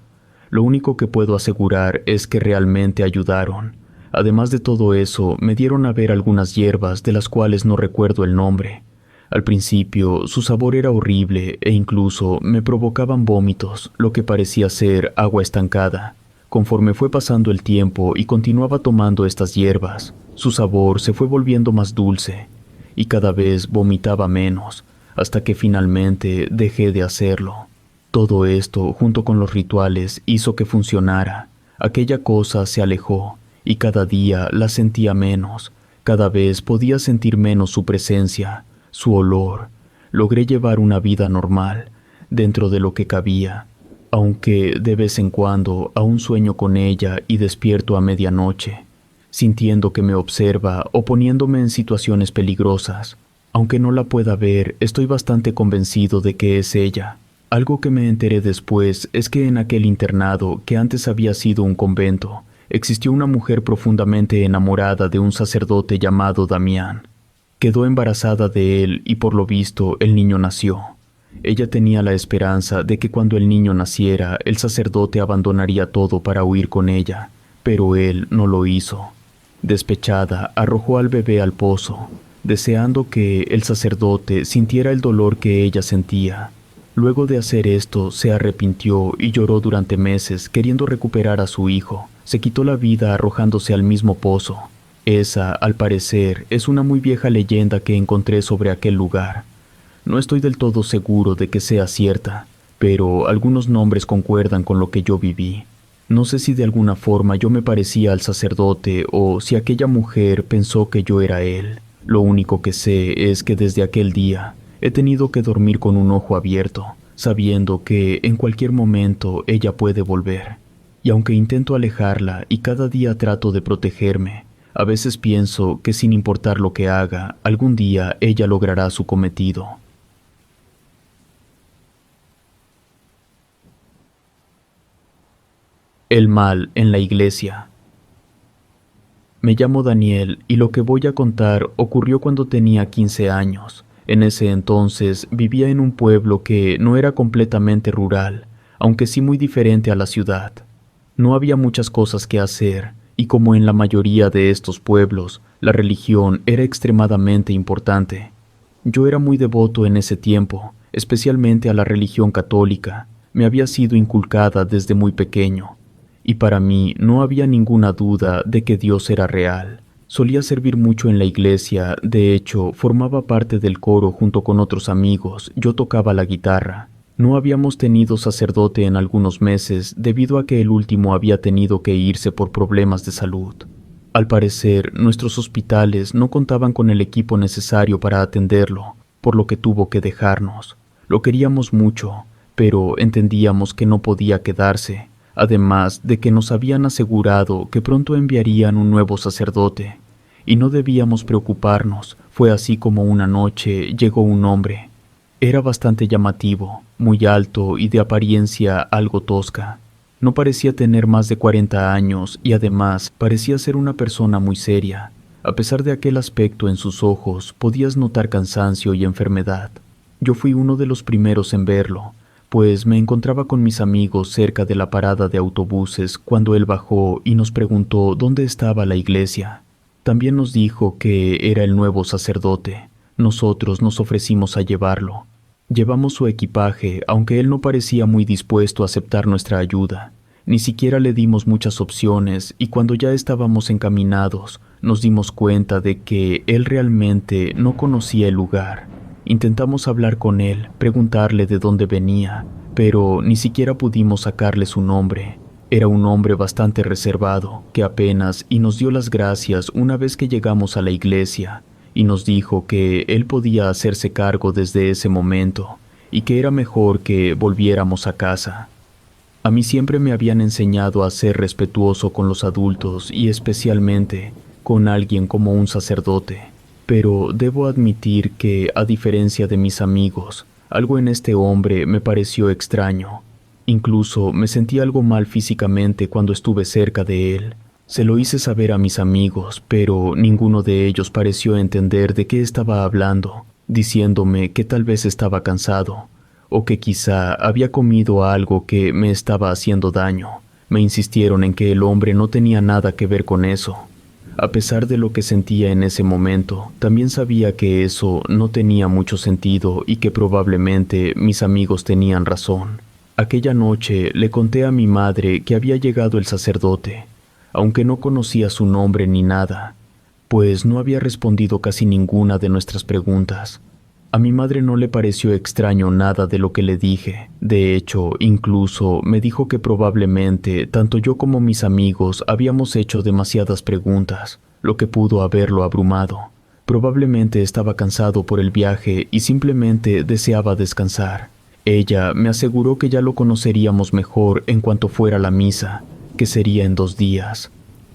Lo único que puedo asegurar es que realmente ayudaron. Además de todo eso, me dieron a ver algunas hierbas de las cuales no recuerdo el nombre. Al principio, su sabor era horrible e incluso me provocaban vómitos, lo que parecía ser agua estancada. Conforme fue pasando el tiempo y continuaba tomando estas hierbas, su sabor se fue volviendo más dulce y cada vez vomitaba menos, hasta que finalmente dejé de hacerlo. Todo esto, junto con los rituales, hizo que funcionara. Aquella cosa se alejó y cada día la sentía menos. Cada vez podía sentir menos su presencia, su olor. Logré llevar una vida normal, dentro de lo que cabía, aunque de vez en cuando aún sueño con ella y despierto a medianoche, sintiendo que me observa o poniéndome en situaciones peligrosas. Aunque no la pueda ver, estoy bastante convencido de que es ella. Algo que me enteré después es que en aquel internado, que antes había sido un convento, existió una mujer profundamente enamorada de un sacerdote llamado Damián. Quedó embarazada de él y por lo visto el niño nació. Ella tenía la esperanza de que cuando el niño naciera, el sacerdote abandonaría todo para huir con ella, pero él no lo hizo. Despechada, arrojó al bebé al pozo, deseando que el sacerdote sintiera el dolor que ella sentía. Luego de hacer esto, se arrepintió y lloró durante meses queriendo recuperar a su hijo. Se quitó la vida arrojándose al mismo pozo. Esa, al parecer, es una muy vieja leyenda que encontré sobre aquel lugar. No estoy del todo seguro de que sea cierta, pero algunos nombres concuerdan con lo que yo viví. No sé si de alguna forma yo me parecía al sacerdote o si aquella mujer pensó que yo era él. Lo único que sé es que desde aquel día he tenido que dormir con un ojo abierto, sabiendo que en cualquier momento ella puede volver. Y aunque intento alejarla y cada día trato de protegerme, a veces pienso que sin importar lo que haga, algún día ella logrará su cometido. El mal en la iglesia. Me llamo Daniel y lo que voy a contar ocurrió cuando tenía 15 años. En ese entonces vivía en un pueblo que no era completamente rural, aunque sí muy diferente a la ciudad. No había muchas cosas que hacer, y como en la mayoría de estos pueblos, la religión era extremadamente importante. Yo era muy devoto en ese tiempo, especialmente a la religión católica. Me había sido inculcada desde muy pequeño, y para mí no había ninguna duda de que Dios era real. Solía servir mucho en la iglesia, de hecho, formaba parte del coro junto con otros amigos, yo tocaba la guitarra. No habíamos tenido sacerdote en algunos meses debido a que el último había tenido que irse por problemas de salud. Al parecer, nuestros hospitales no contaban con el equipo necesario para atenderlo, por lo que tuvo que dejarnos. Lo queríamos mucho, pero entendíamos que no podía quedarse. Además de que nos habían asegurado que pronto enviarían un nuevo sacerdote, y no debíamos preocuparnos. Fue así como una noche llegó un hombre. Era bastante llamativo, muy alto y de apariencia algo tosca. No parecía tener más de 40 años y además parecía ser una persona muy seria. A pesar de aquel aspecto en sus ojos, podías notar cansancio y enfermedad. Yo fui uno de los primeros en verlo, pues me encontraba con mis amigos cerca de la parada de autobuses cuando él bajó y nos preguntó dónde estaba la iglesia. También nos dijo que era el nuevo sacerdote. Nosotros nos ofrecimos a llevarlo. Llevamos su equipaje, aunque él no parecía muy dispuesto a aceptar nuestra ayuda. Ni siquiera le dimos muchas opciones y cuando ya estábamos encaminados, nos dimos cuenta de que él realmente no conocía el lugar. Intentamos hablar con él, preguntarle de dónde venía, pero ni siquiera pudimos sacarle su nombre. Era un hombre bastante reservado, que apenas y nos dio las gracias una vez que llegamos a la iglesia, y nos dijo que él podía hacerse cargo desde ese momento, y que era mejor que volviéramos a casa. A mí siempre me habían enseñado a ser respetuoso con los adultos y especialmente con alguien como un sacerdote. Pero debo admitir que, a diferencia de mis amigos, algo en este hombre me pareció extraño. Incluso me sentí algo mal físicamente cuando estuve cerca de él. Se lo hice saber a mis amigos, pero ninguno de ellos pareció entender de qué estaba hablando, diciéndome que tal vez estaba cansado, o que quizá había comido algo que me estaba haciendo daño. Me insistieron en que el hombre no tenía nada que ver con eso. A pesar de lo que sentía en ese momento, también sabía que eso no tenía mucho sentido y que probablemente mis amigos tenían razón. Aquella noche le conté a mi madre que había llegado el sacerdote, aunque no conocía su nombre ni nada, pues no había respondido casi ninguna de nuestras preguntas. A mi madre no le pareció extraño nada de lo que le dije. De hecho, incluso me dijo que probablemente tanto yo como mis amigos habíamos hecho demasiadas preguntas, lo que pudo haberlo abrumado. Probablemente estaba cansado por el viaje y simplemente deseaba descansar. Ella me aseguró que ya lo conoceríamos mejor en cuanto fuera la misa, que sería en 2 días.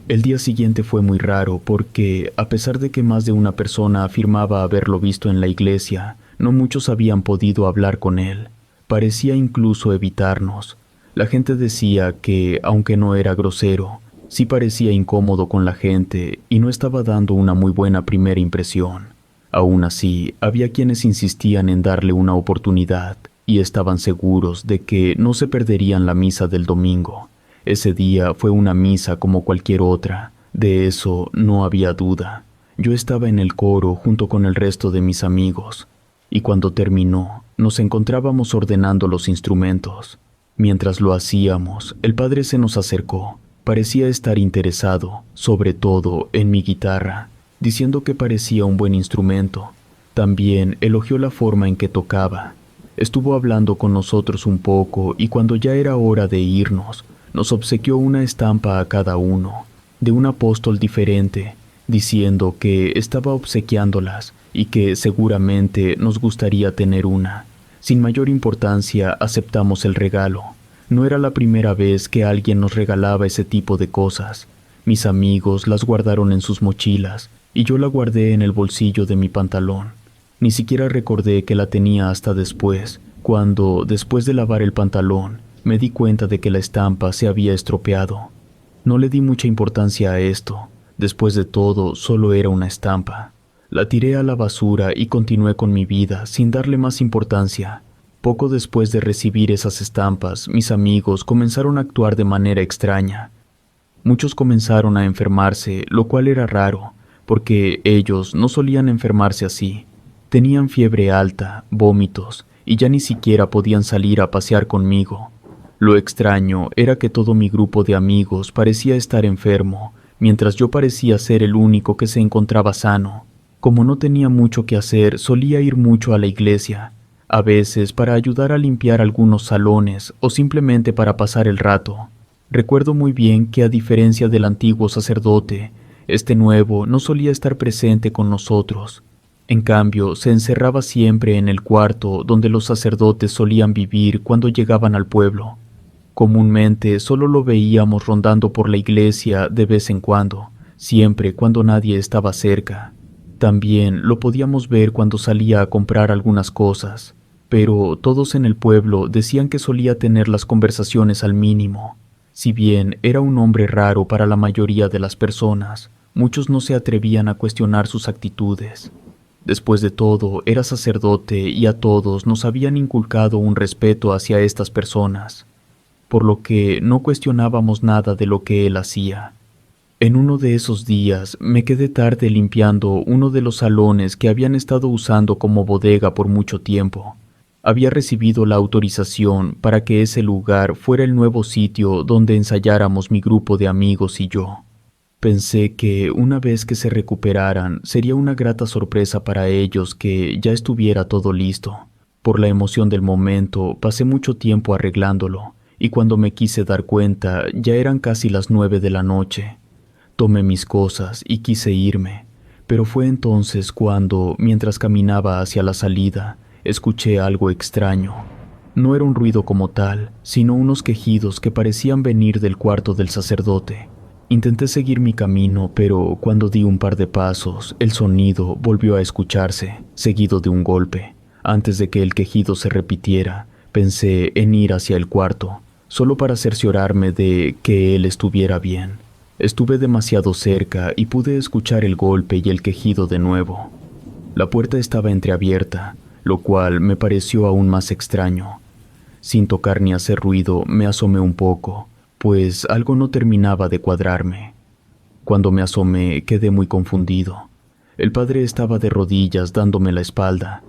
El día siguiente fue muy raro porque, a pesar de que más de una persona afirmaba haberlo visto en la iglesia, no muchos habían podido hablar con él. Parecía incluso evitarnos. La gente decía que, aunque no era grosero, sí parecía incómodo con la gente y no estaba dando una muy buena primera impresión. Aún así, había quienes insistían en darle una oportunidad y estaban seguros de que no se perderían la misa del domingo. Ese día fue una misa como cualquier otra, de eso no había duda. Yo estaba en el coro junto con el resto de mis amigos, y cuando terminó, nos encontrábamos ordenando los instrumentos. Mientras lo hacíamos, el padre se nos acercó. Parecía estar interesado, sobre todo en mi guitarra, diciendo que parecía un buen instrumento. También elogió la forma en que tocaba. Estuvo hablando con nosotros un poco y cuando ya era hora de irnos, nos obsequió una estampa a cada uno, de un apóstol diferente, diciendo que estaba obsequiándolas y que seguramente nos gustaría tener una. Sin mayor importancia aceptamos el regalo. No era la primera vez que alguien nos regalaba ese tipo de cosas. Mis amigos las guardaron en sus mochilas y yo la guardé en el bolsillo de mi pantalón. Ni siquiera recordé que la tenía hasta después, cuando, después de lavar el pantalón, me di cuenta de que la estampa se había estropeado. No le di mucha importancia a esto. Después de todo, solo era una estampa. La tiré a la basura y continué con mi vida sin darle más importancia. Poco después de recibir esas estampas, mis amigos comenzaron a actuar de manera extraña. Muchos comenzaron a enfermarse, lo cual era raro, porque ellos no solían enfermarse así. Tenían fiebre alta, vómitos, y ya ni siquiera podían salir a pasear conmigo. Lo extraño era que todo mi grupo de amigos parecía estar enfermo, mientras yo parecía ser el único que se encontraba sano. Como no tenía mucho que hacer, solía ir mucho a la iglesia, a veces para ayudar a limpiar algunos salones o simplemente para pasar el rato. Recuerdo muy bien que a diferencia del antiguo sacerdote, este nuevo no solía estar presente con nosotros. En cambio, se encerraba siempre en el cuarto donde los sacerdotes solían vivir cuando llegaban al pueblo. Comúnmente solo lo veíamos rondando por la iglesia de vez en cuando, siempre cuando nadie estaba cerca. También lo podíamos ver cuando salía a comprar algunas cosas, pero todos en el pueblo decían que solía tener las conversaciones al mínimo. Si bien era un hombre raro para la mayoría de las personas, muchos no se atrevían a cuestionar sus actitudes. Después de todo, era sacerdote y a todos nos habían inculcado un respeto hacia estas personas, por lo que no cuestionábamos nada de lo que él hacía. En uno de esos días me quedé tarde limpiando uno de los salones que habían estado usando como bodega por mucho tiempo. Había recibido la autorización para que ese lugar fuera el nuevo sitio donde ensayáramos mi grupo de amigos y yo. Pensé que una vez que se recuperaran sería una grata sorpresa para ellos que ya estuviera todo listo. Por la emoción del momento pasé mucho tiempo arreglándolo y cuando me quise dar cuenta ya eran casi las 9 de la noche. Tomé mis cosas y quise irme, pero fue entonces cuando, mientras caminaba hacia la salida, escuché algo extraño. No era un ruido como tal, sino unos quejidos que parecían venir del cuarto del sacerdote. Intenté seguir mi camino, pero cuando di un par de pasos, el sonido volvió a escucharse, seguido de un golpe. Antes de que el quejido se repitiera, Pensé en ir hacia el cuarto, solo para cerciorarme de que él estuviera bien. Estuve demasiado cerca y pude escuchar el golpe y el quejido de nuevo. La puerta estaba entreabierta, lo cual me pareció aún más extraño. Sin tocar ni hacer ruido, me asomé un poco, pues algo no terminaba de cuadrarme. Cuando me asomé, quedé muy confundido. El padre estaba de rodillas dándome la espalda.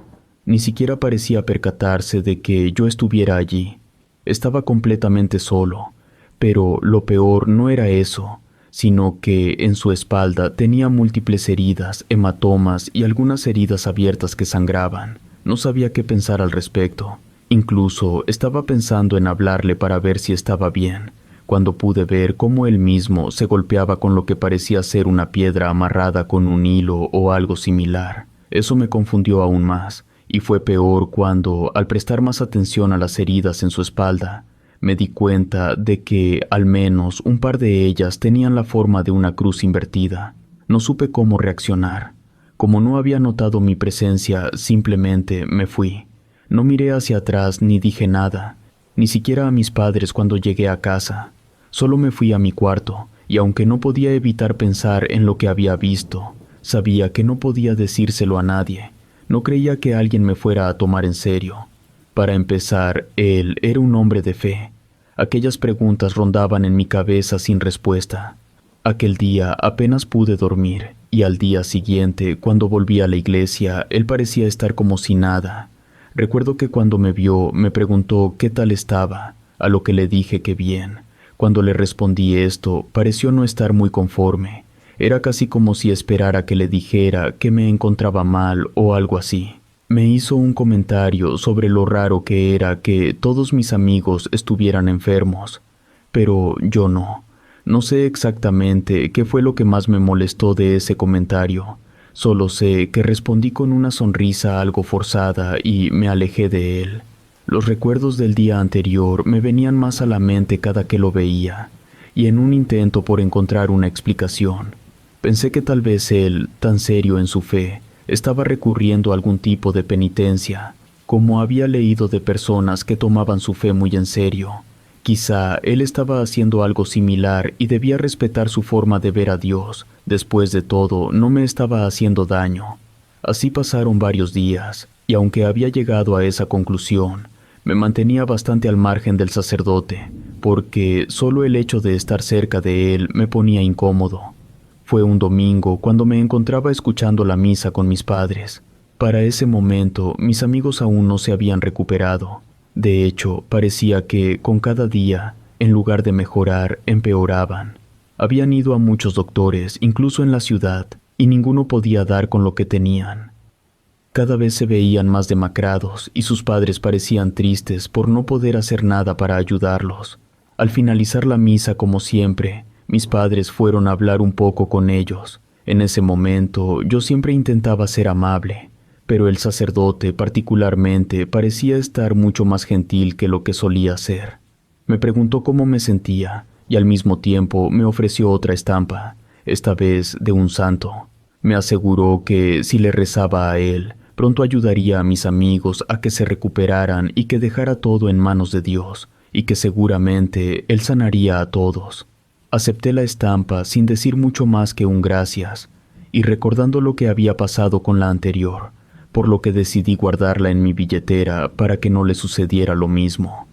Ni siquiera parecía percatarse de que yo estuviera allí. Estaba completamente solo, pero lo peor no era eso, sino que en su espalda tenía múltiples heridas, hematomas y algunas heridas abiertas que sangraban. No sabía qué pensar al respecto. Incluso estaba pensando en hablarle para ver si estaba bien, cuando pude ver cómo él mismo se golpeaba con lo que parecía ser una piedra amarrada con un hilo o algo similar. Eso me confundió aún más, y fue peor cuando, al prestar más atención a las heridas en su espalda, me di cuenta de que, al menos, un par de ellas tenían la forma de una cruz invertida. No supe cómo reaccionar. Como no había notado mi presencia, simplemente me fui. No miré hacia atrás ni dije nada, ni siquiera a mis padres cuando llegué a casa. Solo me fui a mi cuarto, y aunque no podía evitar pensar en lo que había visto, sabía que no podía decírselo a nadie. No creía que alguien me fuera a tomar en serio. Para empezar, él era un hombre de fe. Aquellas preguntas rondaban en mi cabeza sin respuesta. Aquel día apenas pude dormir, y al día siguiente, cuando volví a la iglesia, él parecía estar como si nada. Recuerdo que cuando me vio, me preguntó qué tal estaba, a lo que le dije que bien. Cuando le respondí esto, pareció no estar muy conforme. Era casi como si esperara que le dijera que me encontraba mal o algo así. Me hizo un comentario sobre lo raro que era que todos mis amigos estuvieran enfermos, pero yo no. No sé exactamente qué fue lo que más me molestó de ese comentario. Solo sé que respondí con una sonrisa algo forzada y me alejé de él. Los recuerdos del día anterior me venían más a la mente cada que lo veía, y en un intento por encontrar una explicación, pensé que tal vez él, tan serio en su fe, estaba recurriendo a algún tipo de penitencia, como había leído de personas que tomaban su fe muy en serio. Quizá él estaba haciendo algo similar y debía respetar su forma de ver a Dios. Después de todo, no me estaba haciendo daño. Así pasaron varios días, y aunque había llegado a esa conclusión, me mantenía bastante al margen del sacerdote, porque solo el hecho de estar cerca de él me ponía incómodo. Fue un domingo cuando me encontraba escuchando la misa con mis padres. Para ese momento, mis amigos aún no se habían recuperado. De hecho, parecía que, con cada día, en lugar de mejorar, empeoraban. Habían ido a muchos doctores, incluso en la ciudad, y ninguno podía dar con lo que tenían. Cada vez se veían más demacrados, y sus padres parecían tristes por no poder hacer nada para ayudarlos. Al finalizar la misa, como siempre, mis padres fueron a hablar un poco con ellos. En ese momento, yo siempre intentaba ser amable, pero el sacerdote particularmente parecía estar mucho más gentil que lo que solía ser. Me preguntó cómo me sentía y al mismo tiempo me ofreció otra estampa, esta vez de un santo. Me aseguró que si le rezaba a él, pronto ayudaría a mis amigos a que se recuperaran y que dejara todo en manos de Dios, y que seguramente él sanaría a todos. Acepté la estampa sin decir mucho más que un gracias, y recordando lo que había pasado con la anterior, por lo que decidí guardarla en mi billetera para que no le sucediera lo mismo.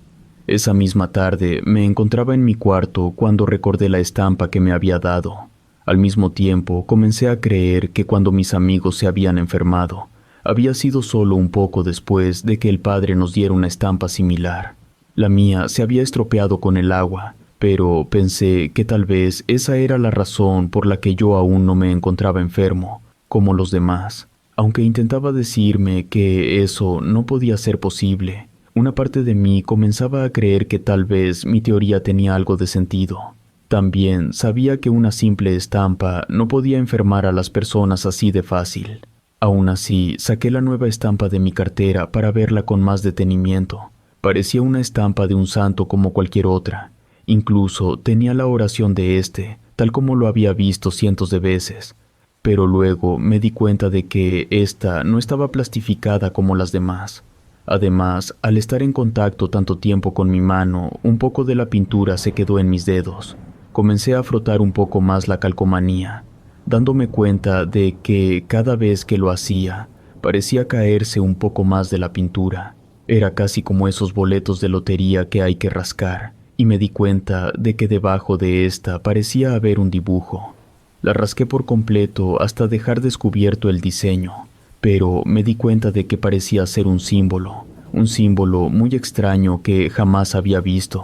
Esa misma tarde me encontraba en mi cuarto cuando recordé la estampa que me había dado. Al mismo tiempo comencé a creer que cuando mis amigos se habían enfermado, había sido solo un poco después de que el padre nos diera una estampa similar. La mía se había estropeado con el agua, pero pensé que tal vez esa era la razón por la que yo aún no me encontraba enfermo, como los demás. Aunque intentaba decirme que eso no podía ser posible, una parte de mí comenzaba a creer que tal vez mi teoría tenía algo de sentido. También sabía que una simple estampa no podía enfermar a las personas así de fácil. Aún así, saqué la nueva estampa de mi cartera para verla con más detenimiento. Parecía una estampa de un santo como cualquier otra. Incluso tenía la oración de este, tal como lo había visto cientos de veces. Pero luego me di cuenta de que esta no estaba plastificada como las demás. Además, al estar en contacto tanto tiempo con mi mano, un poco de la pintura se quedó en mis dedos. Comencé a frotar un poco más la calcomanía, dándome cuenta de que cada vez que lo hacía, parecía caerse un poco más de la pintura. Era casi como esos boletos de lotería que hay que rascar, y me di cuenta de que debajo de esta parecía haber un dibujo. La rasqué por completo hasta dejar descubierto el diseño, pero me di cuenta de que parecía ser un símbolo muy extraño que jamás había visto.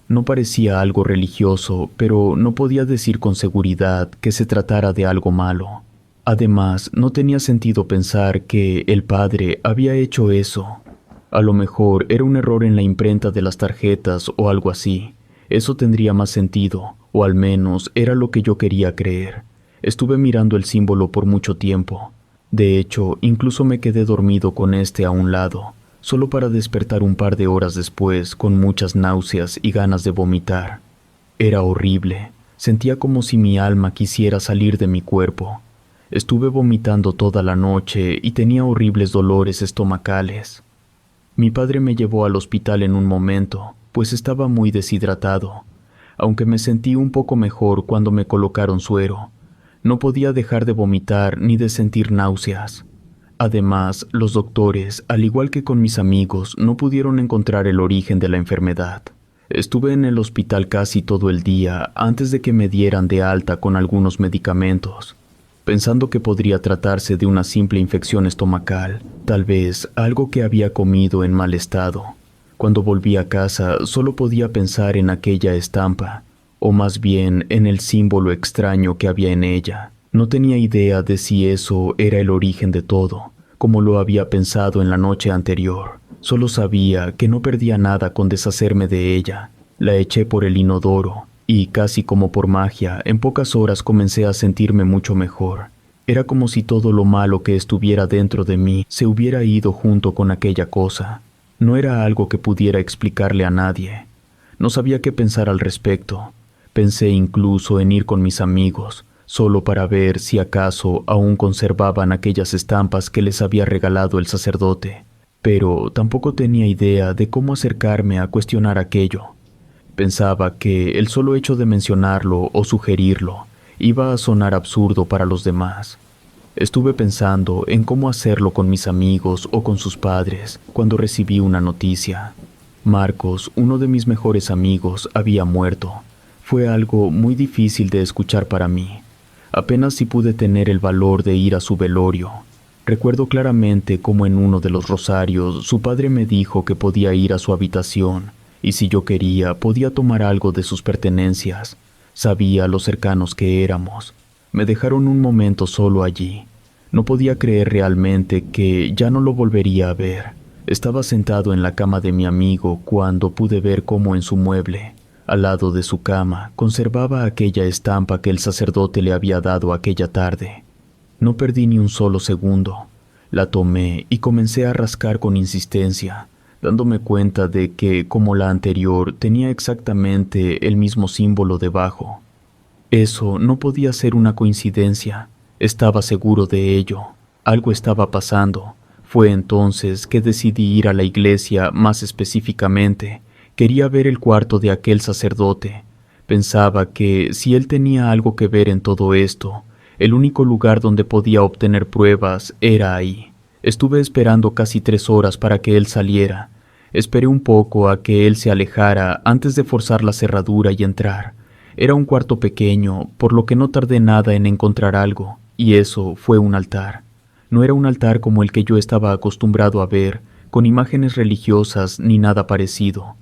No parecía algo religioso, pero no podía decir con seguridad que se tratara de algo malo. Además, no tenía sentido pensar que el padre había hecho eso. A lo mejor era un error en la imprenta de las tarjetas o algo así. Eso tendría más sentido, o al menos era lo que yo quería creer. Estuve mirando el símbolo por mucho tiempo. De hecho, incluso me quedé dormido con este a un lado, solo para despertar un par de horas después con muchas náuseas y ganas de vomitar. Era horrible. Sentía como si mi alma quisiera salir de mi cuerpo. Estuve vomitando toda la noche y tenía horribles dolores estomacales. Mi padre me llevó al hospital en un momento, pues estaba muy deshidratado, aunque me sentí un poco mejor cuando me colocaron suero. No podía dejar de vomitar ni de sentir náuseas. Además, los doctores, al igual que con mis amigos, no pudieron encontrar el origen de la enfermedad. Estuve en el hospital casi todo el día antes de que me dieran de alta con algunos medicamentos, pensando que podría tratarse de una simple infección estomacal, tal vez algo que había comido en mal estado. Cuando volví a casa, solo podía pensar en aquella estampa, o más bien en el símbolo extraño que había en ella. No tenía idea de si eso era el origen de todo, como lo había pensado en la noche anterior. Solo sabía que no perdía nada con deshacerme de ella. La eché por el inodoro, y casi como por magia, en pocas horas comencé a sentirme mucho mejor. Era como si todo lo malo que estuviera dentro de mí se hubiera ido junto con aquella cosa. No era algo que pudiera explicarle a nadie. No sabía qué pensar al respecto. Pensé incluso en ir con mis amigos, solo para ver si acaso aún conservaban aquellas estampas que les había regalado el sacerdote. Pero tampoco tenía idea de cómo acercarme a cuestionar aquello. Pensaba que el solo hecho de mencionarlo o sugerirlo iba a sonar absurdo para los demás. Estuve pensando en cómo hacerlo con mis amigos o con sus padres cuando recibí una noticia. Marcos, uno de mis mejores amigos, había muerto. Fue algo muy difícil de escuchar para mí. Apenas si pude tener el valor de ir a su velorio. Recuerdo claramente cómo en uno de los rosarios su padre me dijo que podía ir a su habitación y si yo quería podía tomar algo de sus pertenencias. Sabía lo cercanos que éramos. Me dejaron un momento solo allí. No podía creer realmente que ya no lo volvería a ver. Estaba sentado en la cama de mi amigo cuando pude ver cómo en su mueble, al lado de su cama, conservaba aquella estampa que el sacerdote le había dado aquella tarde. No perdí ni un solo segundo. La tomé y comencé a rascar con insistencia, dándome cuenta de que, como la anterior, tenía exactamente el mismo símbolo debajo. Eso no podía ser una coincidencia. Estaba seguro de ello. Algo estaba pasando. Fue entonces que decidí ir a la iglesia, más específicamente. Quería ver el cuarto de aquel sacerdote. Pensaba que si él tenía algo que ver en todo esto, el único lugar donde podía obtener pruebas era ahí. Estuve esperando casi 3 horas para que él saliera. Esperé un poco a que él se alejara antes de forzar la cerradura y entrar. Era un cuarto pequeño, por lo que no tardé nada en encontrar algo, y eso fue un altar. No era un altar como el que yo estaba acostumbrado a ver, con imágenes religiosas ni nada parecido.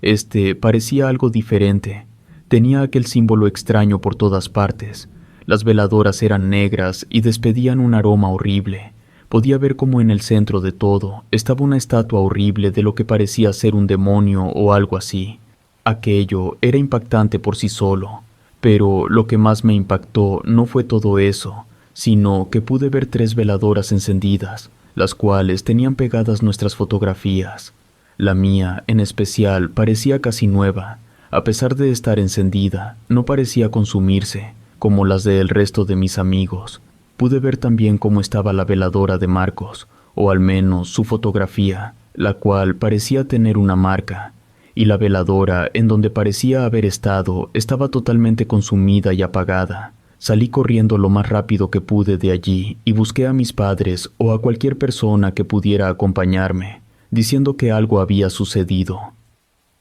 Este parecía algo diferente. Tenía aquel símbolo extraño por todas partes. Las veladoras eran negras y despedían un aroma horrible. Podía ver cómo en el centro de todo estaba una estatua horrible de lo que parecía ser un demonio o algo así. Aquello era impactante por sí solo, pero lo que más me impactó no fue todo eso, sino que pude ver 3 veladoras encendidas, las cuales tenían pegadas nuestras fotografías. La mía, en especial, parecía casi nueva. A pesar de estar encendida, no parecía consumirse, como las del resto de mis amigos. Pude ver también cómo estaba la veladora de Marcos, o al menos su fotografía. la cual parecía tener una marca, y la veladora en donde parecía haber estado estaba totalmente consumida y apagada. Salí corriendo lo más rápido que pude de allí y busqué a mis padres o a cualquier persona que pudiera acompañarme, diciendo que algo había sucedido.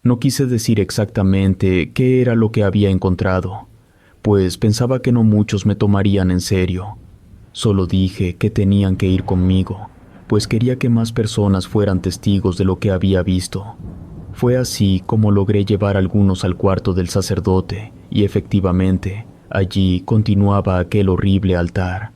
No quise decir exactamente qué era lo que había encontrado, pues pensaba que no muchos me tomarían en serio. Solo dije que tenían que ir conmigo, pues quería que más personas fueran testigos de lo que había visto. Fue así como logré llevar a algunos al cuarto del sacerdote, y efectivamente, allí continuaba aquel horrible altar.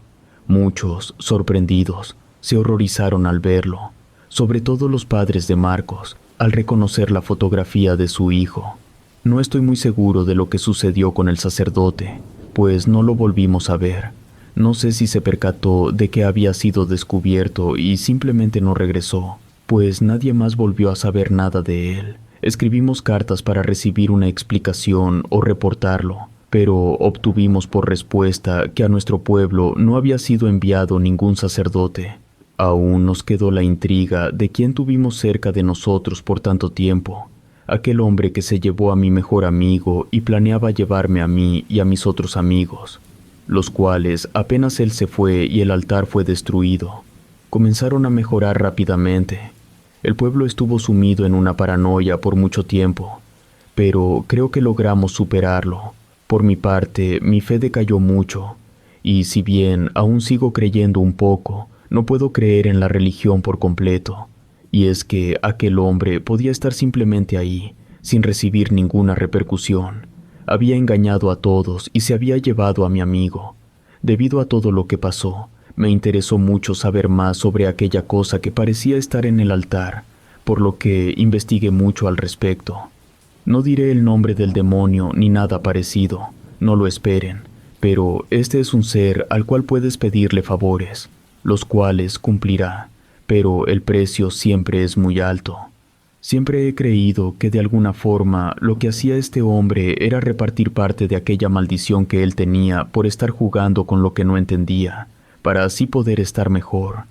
Muchos, sorprendidos, se horrorizaron al verlo, sobre todo los padres de Marcos, al reconocer la fotografía de su hijo. No estoy muy seguro de lo que sucedió con el sacerdote, pues no lo volvimos a ver. No sé si se percató de que había sido descubierto y simplemente no regresó, pues nadie más volvió a saber nada de él. Escribimos cartas para recibir una explicación o reportarlo, pero obtuvimos por respuesta que a nuestro pueblo no había sido enviado ningún sacerdote. Aún nos quedó la intriga de quién tuvimos cerca de nosotros por tanto tiempo. Aquel hombre que se llevó a mi mejor amigo y planeaba llevarme a mí y a mis otros amigos, los cuales, apenas él se fue y el altar fue destruido, comenzaron a mejorar rápidamente. El pueblo estuvo sumido en una paranoia por mucho tiempo, pero creo que logramos superarlo. Por mi parte, mi fe decayó mucho, y si bien aún sigo creyendo un poco, no puedo creer en la religión por completo. Y es que aquel hombre podía estar simplemente ahí, sin recibir ninguna repercusión. Había engañado a todos y se había llevado a mi amigo. Debido a todo lo que pasó, me interesó mucho saber más sobre aquella cosa que parecía estar en el altar, por lo que investigué mucho al respecto. No diré el nombre del demonio ni nada parecido, no lo esperen, pero este es un ser al cual puedes pedirle favores, los cuales cumplirá, pero el precio siempre es muy alto. Siempre he creído que de alguna forma lo que hacía este hombre era repartir parte de aquella maldición que él tenía por estar jugando con lo que no entendía, para así poder estar mejor.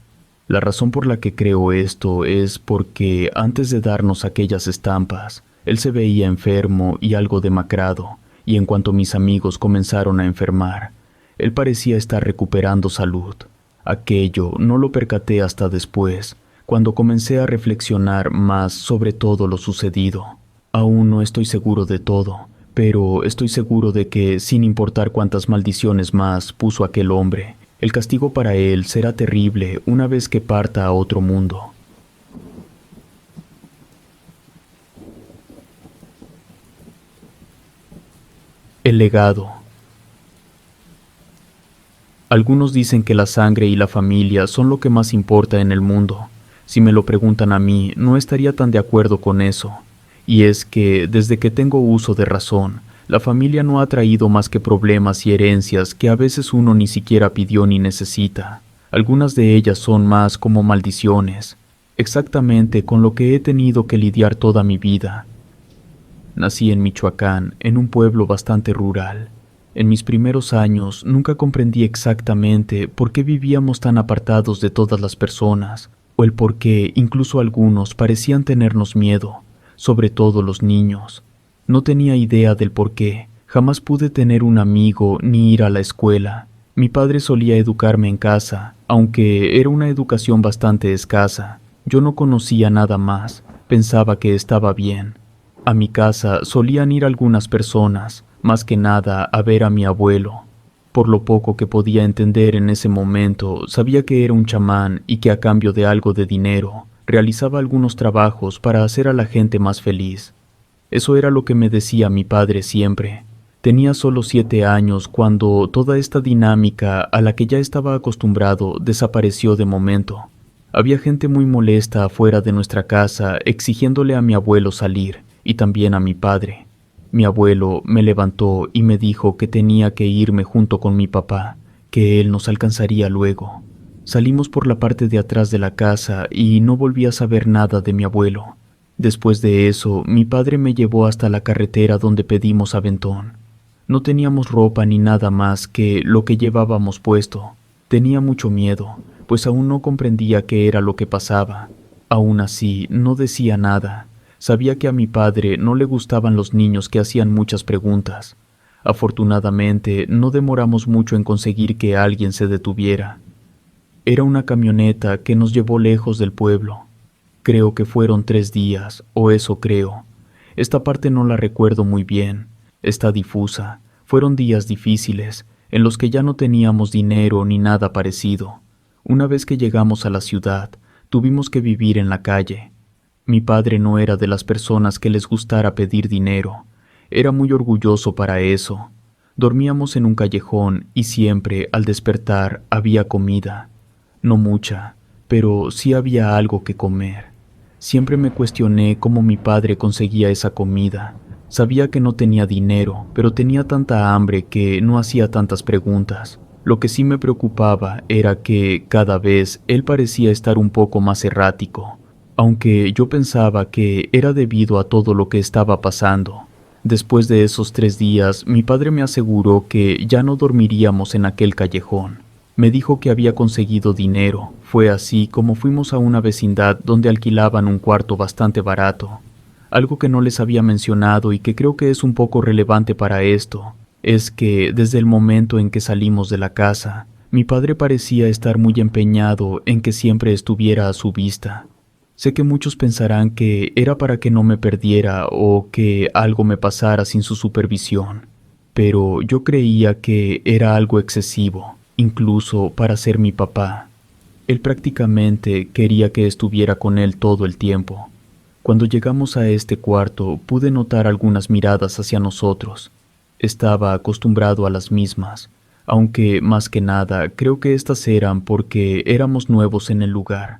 La razón por la que creo esto es porque antes de darnos aquellas estampas, él se veía enfermo y algo demacrado, y en cuanto mis amigos comenzaron a enfermar, él parecía estar recuperando salud. Aquello no lo percaté hasta después, cuando comencé a reflexionar más sobre todo lo sucedido. Aún no estoy seguro de todo, pero estoy seguro de que, sin importar cuántas maldiciones más puso aquel hombre, el castigo para él será terrible una vez que parta a otro mundo. El legado. Algunos dicen que la sangre y la familia son lo que más importa en el mundo. Si me lo preguntan a mí, no estaría tan de acuerdo con eso. Y es que, desde que tengo uso de razón, la familia no ha traído más que problemas y herencias que a veces uno ni siquiera pidió ni necesita. Algunas de ellas son más como maldiciones, exactamente con lo que he tenido que lidiar toda mi vida. Nací en Michoacán, en un pueblo bastante rural. En mis primeros años nunca comprendí exactamente por qué vivíamos tan apartados de todas las personas, o el por qué incluso algunos parecían tenernos miedo, sobre todo los niños. No tenía idea del por qué, jamás pude tener un amigo ni ir a la escuela. Mi padre solía educarme en casa, aunque era una educación bastante escasa. Yo no conocía nada más, pensaba que estaba bien. A mi casa solían ir algunas personas, más que nada a ver a mi abuelo. Por lo poco que podía entender en ese momento, sabía que era un chamán y que a cambio de algo de dinero, realizaba algunos trabajos para hacer a la gente más feliz. Eso era lo que me decía mi padre siempre. Tenía solo 7 años cuando toda esta dinámica a la que ya estaba acostumbrado desapareció de momento. Había gente muy molesta afuera de nuestra casa exigiéndole a mi abuelo salir, y también a mi padre. Mi abuelo me levantó y me dijo que tenía que irme junto con mi papá, que él nos alcanzaría luego. Salimos por la parte de atrás de la casa y no volví a saber nada de mi abuelo. Después de eso, mi padre me llevó hasta la carretera donde pedimos aventón. No teníamos ropa ni nada más que lo que llevábamos puesto. Tenía mucho miedo, pues aún no comprendía qué era lo que pasaba. Aún así, no decía nada. Sabía que a mi padre no le gustaban los niños que hacían muchas preguntas. Afortunadamente, no demoramos mucho en conseguir que alguien se detuviera. Era una camioneta que nos llevó lejos del pueblo. Creo que fueron 3 días, o eso creo. Esta parte no la recuerdo muy bien. Está difusa. Fueron días difíciles, en los que ya no teníamos dinero ni nada parecido. Una vez que llegamos a la ciudad, tuvimos que vivir en la calle. Mi padre no era de las personas que les gustara pedir dinero. Era muy orgulloso para eso. Dormíamos en un callejón y siempre, al despertar, había comida. No mucha, pero sí había algo que comer. Siempre me cuestioné cómo mi padre conseguía esa comida. Sabía que no tenía dinero, pero tenía tanta hambre que no hacía tantas preguntas. Lo que sí me preocupaba era que, cada vez, él parecía estar un poco más errático, aunque yo pensaba que era debido a todo lo que estaba pasando. Después de esos 3 días, mi padre me aseguró que ya no dormiríamos en aquel callejón. Me dijo que había conseguido dinero. Fue así como fuimos a una vecindad donde alquilaban un cuarto bastante barato. Algo que no les había mencionado y que creo que es un poco relevante para esto, es que desde el momento en que salimos de la casa, mi padre parecía estar muy empeñado en que siempre estuviera a su vista. Sé que muchos pensarán que era para que no me perdiera o que algo me pasara sin su supervisión, pero yo creía que era algo excesivo, incluso para ser mi papá. Él prácticamente quería que estuviera con él todo el tiempo. Cuando llegamos a este cuarto, pude notar algunas miradas hacia nosotros. Estaba acostumbrado a las mismas, aunque más que nada creo que estas eran porque éramos nuevos en el lugar,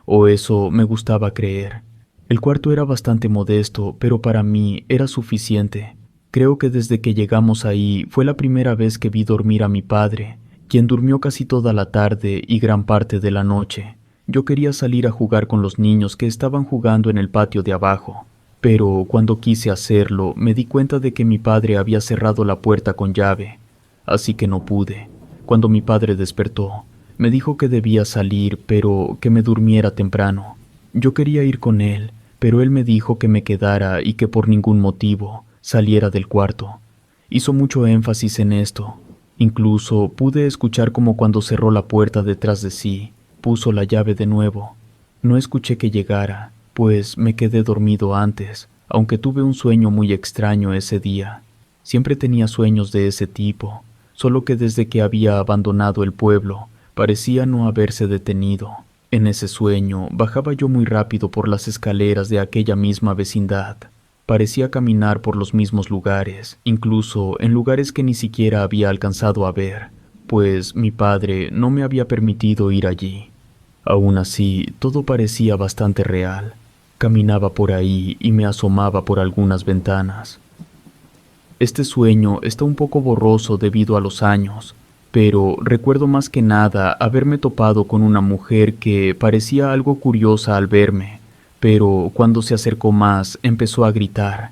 o eso me gustaba creer. El cuarto era bastante modesto, pero para mí era suficiente. Creo que desde que llegamos ahí fue la primera vez que vi dormir a mi padre, quien durmió casi toda la tarde y gran parte de la noche. Yo quería salir a jugar con los niños que estaban jugando en el patio de abajo, pero cuando quise hacerlo me di cuenta de que mi padre había cerrado la puerta con llave, así que no pude. Cuando mi padre despertó, me dijo que debía salir, pero que me durmiera temprano. Yo quería ir con él, pero él me dijo que me quedara y que por ningún motivo saliera del cuarto. Hizo mucho énfasis en esto. Incluso pude escuchar como cuando cerró la puerta detrás de sí, puso la llave de nuevo. No escuché que llegara, pues me quedé dormido antes, aunque tuve un sueño muy extraño ese día. Siempre tenía sueños de ese tipo, solo que desde que había abandonado el pueblo, parecía no haberse detenido. En ese sueño bajaba yo muy rápido por las escaleras de aquella misma vecindad. Parecía caminar por los mismos lugares, incluso en lugares que ni siquiera había alcanzado a ver, pues mi padre no me había permitido ir allí. Aún así, todo parecía bastante real. Caminaba por ahí y me asomaba por algunas ventanas. Este sueño está un poco borroso debido a los años, pero recuerdo más que nada haberme topado con una mujer que parecía algo curiosa al verme, pero cuando se acercó más empezó a gritar.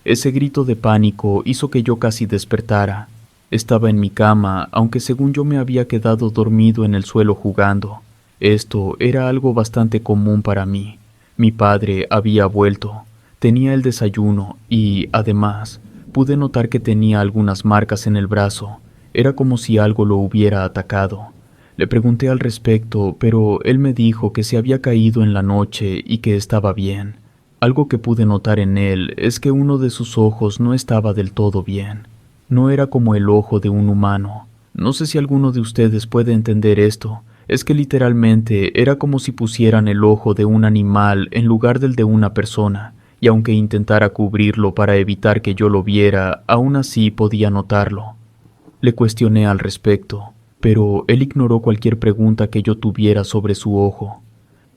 Ese grito de pánico hizo que yo casi despertara. Estaba en mi cama, aunque según yo me había quedado dormido en el suelo jugando. Esto era algo bastante común para mí. Mi padre había vuelto, tenía el desayuno y, además, pude notar que tenía algunas marcas en el brazo. Era como si algo lo hubiera atacado. Le pregunté al respecto, pero él me dijo que se había caído en la noche y que estaba bien. Algo que pude notar en él es que uno de sus ojos no estaba del todo bien. No era como el ojo de un humano. No sé si alguno de ustedes puede entender esto. Es que literalmente era como si pusieran el ojo de un animal en lugar del de una persona, y aunque intentara cubrirlo para evitar que yo lo viera, aún así podía notarlo. Le cuestioné al respecto, pero él ignoró cualquier pregunta que yo tuviera sobre su ojo.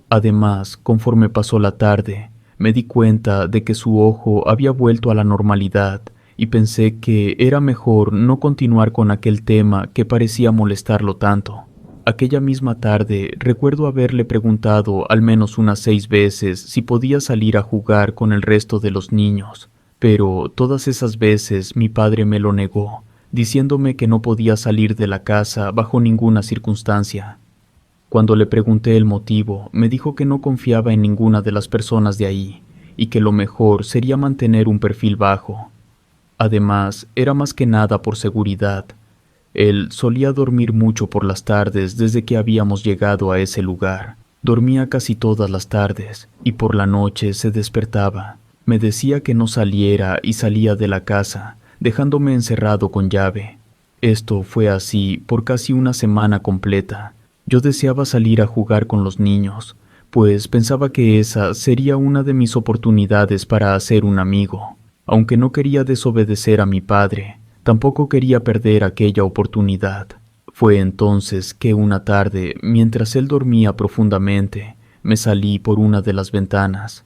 Además, conforme pasó la tarde, me di cuenta de que su ojo había vuelto a la normalidad y pensé que era mejor no continuar con aquel tema que parecía molestarlo tanto. Aquella misma tarde recuerdo haberle preguntado al menos unas 6 veces si podía salir a jugar con el resto de los niños, pero todas esas veces mi padre me lo negó, diciéndome que no podía salir de la casa bajo ninguna circunstancia. Cuando le pregunté el motivo, me dijo que no confiaba en ninguna de las personas de ahí y que lo mejor sería mantener un perfil bajo. Además, era más que nada por seguridad. Él solía dormir mucho por las tardes desde que habíamos llegado a ese lugar. Dormía casi todas las tardes y por la noche se despertaba. Me decía que no saliera y salía de la casa, dejándome encerrado con llave. Esto fue así por casi una semana completa. Yo deseaba salir a jugar con los niños, pues pensaba que esa sería una de mis oportunidades para hacer un amigo. Aunque no quería desobedecer a mi padre, tampoco quería perder aquella oportunidad. Fue entonces que una tarde, mientras él dormía profundamente, me salí por una de las ventanas.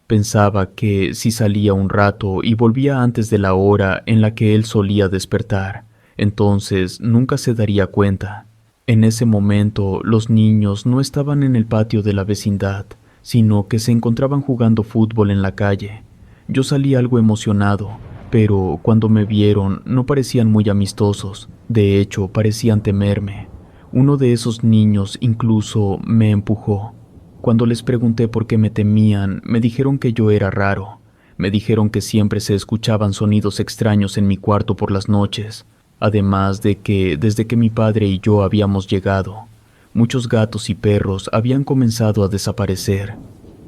Pensaba que si salía un rato y volvía antes de la hora en la que él solía despertar, entonces nunca se daría cuenta. En ese momento, los niños no estaban en el patio de la vecindad, sino que se encontraban jugando fútbol en la calle. Yo salí algo emocionado, pero cuando me vieron no parecían muy amistosos. De hecho, parecían temerme. Uno de esos niños incluso me empujó. Cuando les pregunté por qué me temían, me dijeron que yo era raro. Me dijeron que siempre se escuchaban sonidos extraños en mi cuarto por las noches. Además de que, desde que mi padre y yo habíamos llegado, muchos gatos y perros habían comenzado a desaparecer.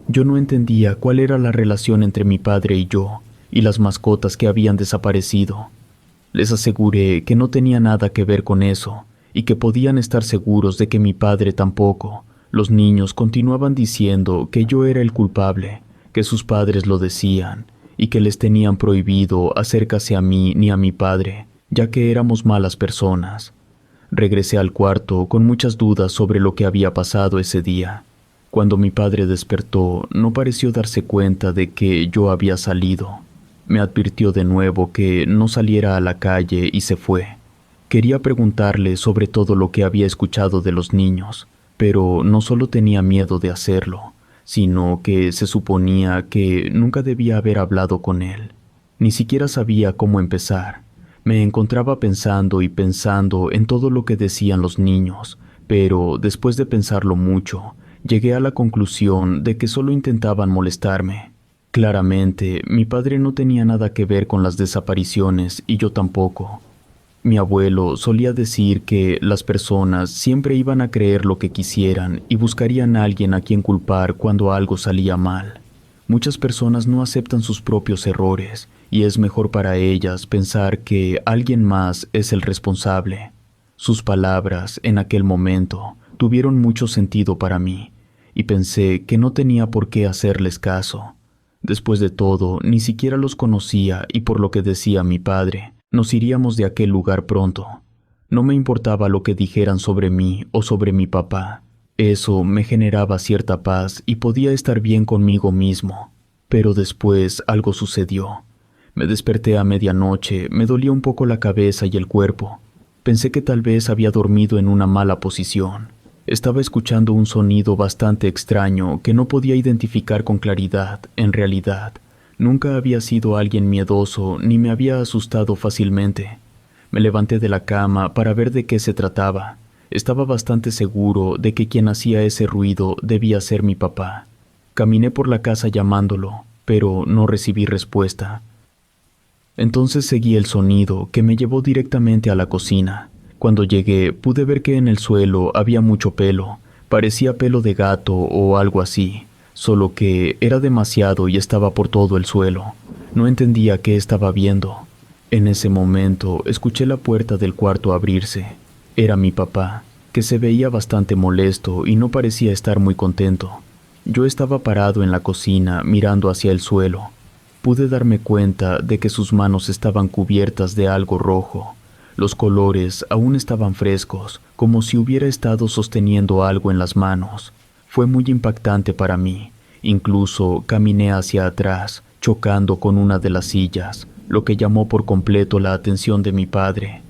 Yo no entendía cuál era la relación entre mi padre y yo, y las mascotas que habían desaparecido. Les aseguré que no tenía nada que ver con eso, y que podían estar seguros de que mi padre tampoco. Los niños continuaban diciendo que yo era el culpable, que sus padres lo decían, y que les tenían prohibido acercarse a mí ni a mi padre, ya que éramos malas personas. Regresé al cuarto con muchas dudas sobre lo que había pasado ese día. Cuando mi padre despertó, no pareció darse cuenta de que yo había salido. Me advirtió de nuevo que no saliera a la calle y se fue. Quería preguntarle sobre todo lo que había escuchado de los niños, pero no solo tenía miedo de hacerlo, sino que se suponía que nunca debía haber hablado con él. Ni siquiera sabía cómo empezar. Me encontraba pensando y pensando en todo lo que decían los niños, pero después de pensarlo mucho, llegué a la conclusión de que solo intentaban molestarme. Claramente, mi padre no tenía nada que ver con las desapariciones y yo tampoco. Mi abuelo solía decir que las personas siempre iban a creer lo que quisieran y buscarían a alguien a quien culpar cuando algo salía mal. Muchas personas no aceptan sus propios errores y es mejor para ellas pensar que alguien más es el responsable. Sus palabras, en aquel momento, tuvieron mucho sentido para mí y pensé que no tenía por qué hacerles caso. Después de todo, ni siquiera los conocía y por lo que decía mi padre, nos iríamos de aquel lugar pronto. No me importaba lo que dijeran sobre mí o sobre mi papá. Eso me generaba cierta paz y podía estar bien conmigo mismo. Pero después algo sucedió. Me desperté a medianoche, me dolía un poco la cabeza y el cuerpo. Pensé que tal vez había dormido en una mala posición. Estaba escuchando un sonido bastante extraño que no podía identificar con claridad, en realidad. Nunca había sido alguien miedoso ni me había asustado fácilmente. Me levanté de la cama para ver de qué se trataba. Estaba bastante seguro de que quien hacía ese ruido debía ser mi papá. Caminé por la casa llamándolo, pero no recibí respuesta. Entonces seguí el sonido que me llevó directamente a la cocina. Cuando llegué pude ver que en el suelo había mucho pelo. Parecía pelo de gato o algo así, solo que era demasiado y estaba por todo el suelo. No entendía qué estaba viendo. En ese momento escuché la puerta del cuarto abrirse. Era mi papá, que se veía bastante molesto y no parecía estar muy contento. Yo estaba parado en la cocina mirando hacia el suelo. Pude darme cuenta de que sus manos estaban cubiertas de algo rojo. Los colores aún estaban frescos, como si hubiera estado sosteniendo algo en las manos. Fue muy impactante para mí. Incluso caminé hacia atrás, chocando con una de las sillas, lo que llamó por completo la atención de mi padre.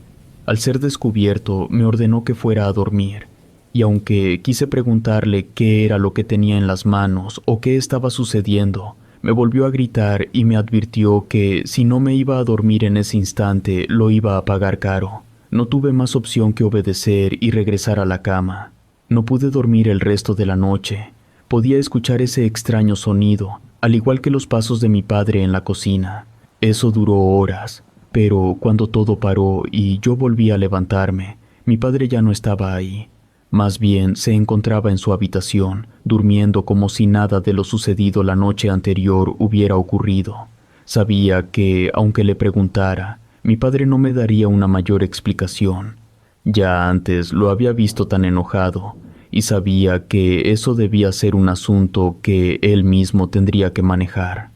Al ser descubierto, me ordenó que fuera a dormir, y aunque quise preguntarle qué era lo que tenía en las manos o qué estaba sucediendo, me volvió a gritar y me advirtió que si no me iba a dormir en ese instante, lo iba a pagar caro. No tuve más opción que obedecer y regresar a la cama. No pude dormir el resto de la noche. Podía escuchar ese extraño sonido, al igual que los pasos de mi padre en la cocina. Eso duró horas, pero cuando todo paró y yo volví a levantarme, mi padre ya no estaba ahí. Más bien se encontraba en su habitación, durmiendo como si nada de lo sucedido la noche anterior hubiera ocurrido. Sabía que, aunque le preguntara, mi padre no me daría una mayor explicación. Ya antes lo había visto tan enojado, y sabía que eso debía ser un asunto que él mismo tendría que manejar.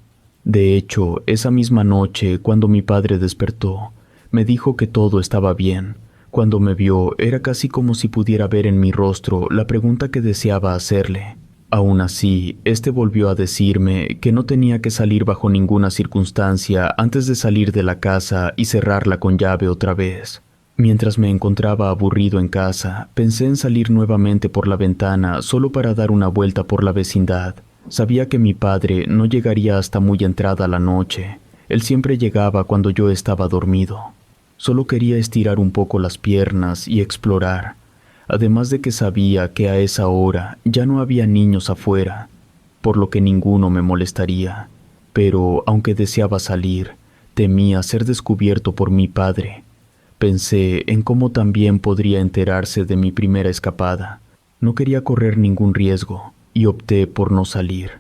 De hecho, esa misma noche, cuando mi padre despertó, me dijo que todo estaba bien. Cuando me vio, era casi como si pudiera ver en mi rostro la pregunta que deseaba hacerle. Aún así, este volvió a decirme que no tenía que salir bajo ninguna circunstancia antes de salir de la casa y cerrarla con llave otra vez. Mientras me encontraba aburrido en casa, pensé en salir nuevamente por la ventana solo para dar una vuelta por la vecindad. Sabía que mi padre no llegaría hasta muy entrada la noche. Él siempre llegaba cuando yo estaba dormido. Solo quería estirar un poco las piernas y explorar. Además de que sabía que a esa hora ya no había niños afuera, por lo que ninguno me molestaría. Pero aunque deseaba salir, temía ser descubierto por mi padre. Pensé en cómo también podría enterarse de mi primera escapada. No quería correr ningún riesgo y opté por no salir.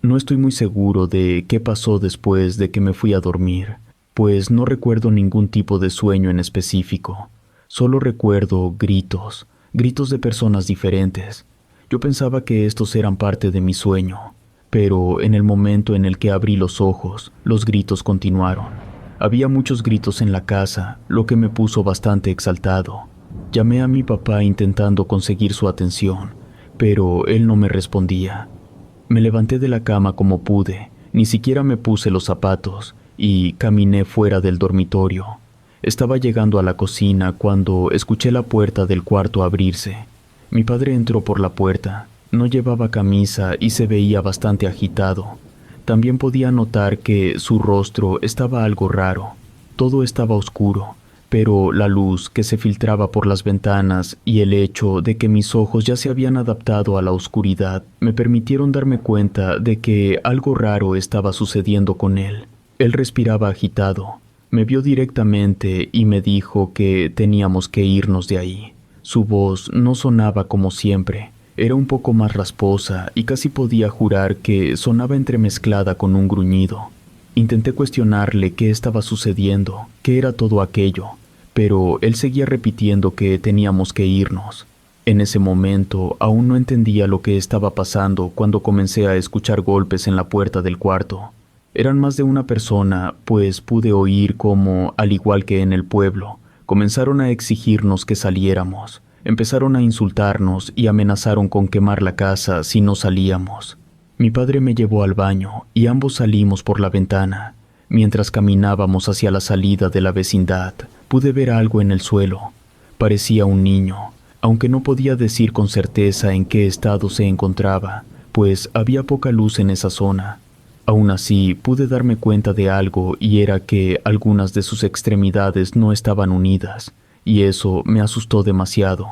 No estoy muy seguro de qué pasó después de que me fui a dormir, pues no recuerdo ningún tipo de sueño en específico. Solo recuerdo gritos de personas diferentes. Yo pensaba que estos eran parte de mi sueño, pero en el momento en el que abrí los ojos, los gritos continuaron. Había muchos gritos en la casa, lo que me puso bastante exaltado. Llamé a mi papá intentando conseguir su atención, pero él no me respondía. Me levanté de la cama como pude, ni siquiera me puse los zapatos y caminé fuera del dormitorio. Estaba llegando a la cocina cuando escuché la puerta del cuarto abrirse. Mi padre entró por la puerta. No llevaba camisa y se veía bastante agitado. También podía notar que su rostro estaba algo raro. Todo estaba oscuro, pero la luz que se filtraba por las ventanas y el hecho de que mis ojos ya se habían adaptado a la oscuridad me permitieron darme cuenta de que algo raro estaba sucediendo con él. Él respiraba agitado. Me vio directamente y me dijo que teníamos que irnos de ahí. Su voz no sonaba como siempre. Era un poco más rasposa y casi podía jurar que sonaba entremezclada con un gruñido. Intenté cuestionarle qué estaba sucediendo, qué era todo aquello, pero él seguía repitiendo que teníamos que irnos. En ese momento aún no entendía lo que estaba pasando cuando comencé a escuchar golpes en la puerta del cuarto. Eran más de una persona, pues pude oír cómo, al igual que en el pueblo, comenzaron a exigirnos que saliéramos. Empezaron a insultarnos y amenazaron con quemar la casa si no salíamos. Mi padre me llevó al baño y ambos salimos por la ventana. Mientras caminábamos hacia la salida de la vecindad, pude ver algo en el suelo. Parecía un niño, aunque no podía decir con certeza en qué estado se encontraba, pues había poca luz en esa zona. Aún así, pude darme cuenta de algo y era que algunas de sus extremidades no estaban unidas, y eso me asustó demasiado.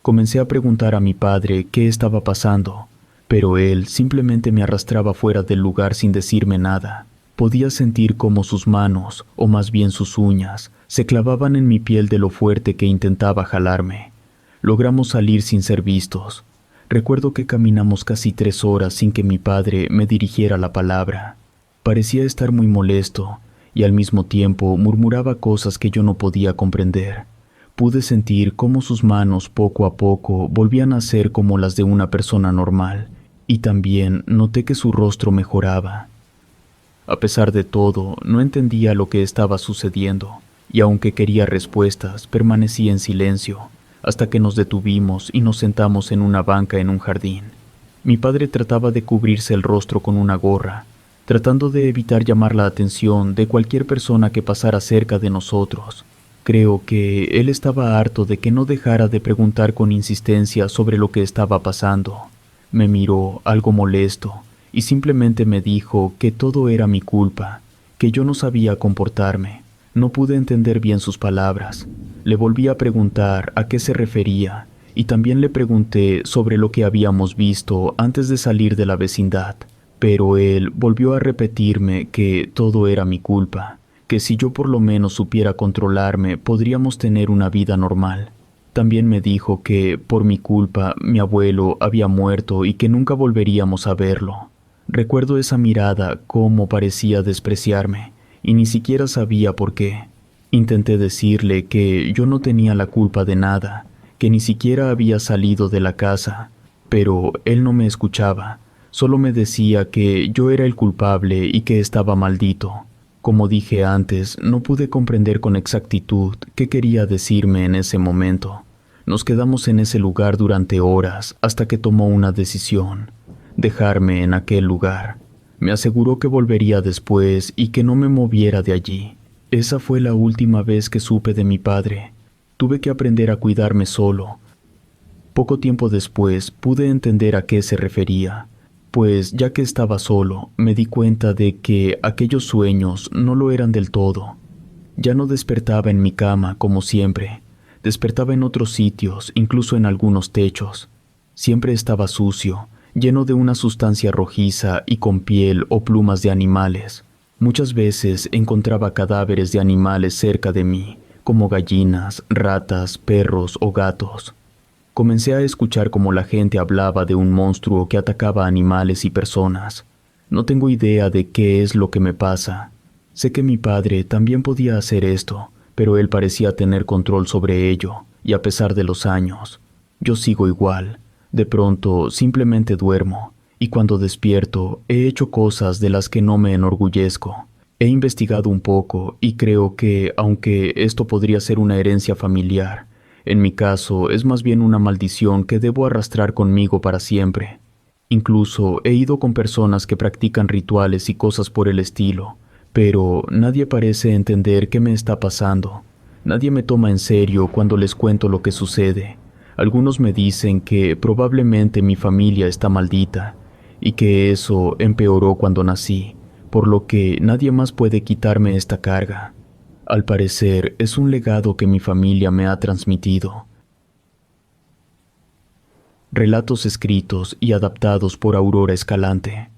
Comencé a preguntar a mi padre qué estaba pasando, pero él simplemente me arrastraba fuera del lugar sin decirme nada. Podía sentir cómo sus manos, o más bien sus uñas, se clavaban en mi piel de lo fuerte que intentaba jalarme. Logramos salir sin ser vistos. Recuerdo que caminamos casi 3 horas sin que mi padre me dirigiera la palabra. Parecía estar muy molesto y al mismo tiempo murmuraba cosas que yo no podía comprender. Pude sentir cómo sus manos poco a poco volvían a ser como las de una persona normal, y también noté que su rostro mejoraba. A pesar de todo, no entendía lo que estaba sucediendo, y aunque quería respuestas, permanecí en silencio, hasta que nos detuvimos y nos sentamos en una banca en un jardín. Mi padre trataba de cubrirse el rostro con una gorra, tratando de evitar llamar la atención de cualquier persona que pasara cerca de nosotros. Creo que él estaba harto de que no dejara de preguntar con insistencia sobre lo que estaba pasando. Me miró algo molesto y simplemente me dijo que todo era mi culpa, que yo no sabía comportarme. No pude entender bien sus palabras. Le volví a preguntar a qué se refería y también le pregunté sobre lo que habíamos visto antes de salir de la vecindad, pero él volvió a repetirme que todo era mi culpa, que si yo por lo menos supiera controlarme podríamos tener una vida normal. También me dijo que, por mi culpa, mi abuelo había muerto y que nunca volveríamos a verlo. Recuerdo esa mirada, cómo parecía despreciarme, y ni siquiera sabía por qué. Intenté decirle que yo no tenía la culpa de nada, que ni siquiera había salido de la casa, pero él no me escuchaba, solo me decía que yo era el culpable y que estaba maldito. Como dije antes, no pude comprender con exactitud qué quería decirme en ese momento. Nos quedamos en ese lugar durante horas hasta que tomó una decisión: dejarme en aquel lugar. Me aseguró que volvería después y que no me moviera de allí. Esa fue la última vez que supe de mi padre. Tuve que aprender a cuidarme solo. Poco tiempo después pude entender a qué se refería, pues ya que estaba solo, me di cuenta de que aquellos sueños no lo eran del todo. Ya no despertaba en mi cama como siempre. Despertaba en otros sitios, incluso en algunos techos. Siempre estaba sucio, lleno de una sustancia rojiza y con piel o plumas de animales. Muchas veces encontraba cadáveres de animales cerca de mí, como gallinas, ratas, perros o gatos. Comencé a escuchar cómo la gente hablaba de un monstruo que atacaba animales y personas. No tengo idea de qué es lo que me pasa. Sé que mi padre también podía hacer esto, pero él parecía tener control sobre ello, y a pesar de los años, yo sigo igual. De pronto simplemente duermo, y cuando despierto he hecho cosas de las que no me enorgullezco. He investigado un poco y creo que, aunque esto podría ser una herencia familiar, en mi caso es más bien una maldición que debo arrastrar conmigo para siempre. Incluso he ido con personas que practican rituales y cosas por el estilo, pero nadie parece entender qué me está pasando. Nadie me toma en serio cuando les cuento lo que sucede. Algunos me dicen que probablemente mi familia está maldita y que eso empeoró cuando nací, por lo que nadie más puede quitarme esta carga. Al parecer, es un legado que mi familia me ha transmitido. Relatos escritos y adaptados por Aurora Escalante.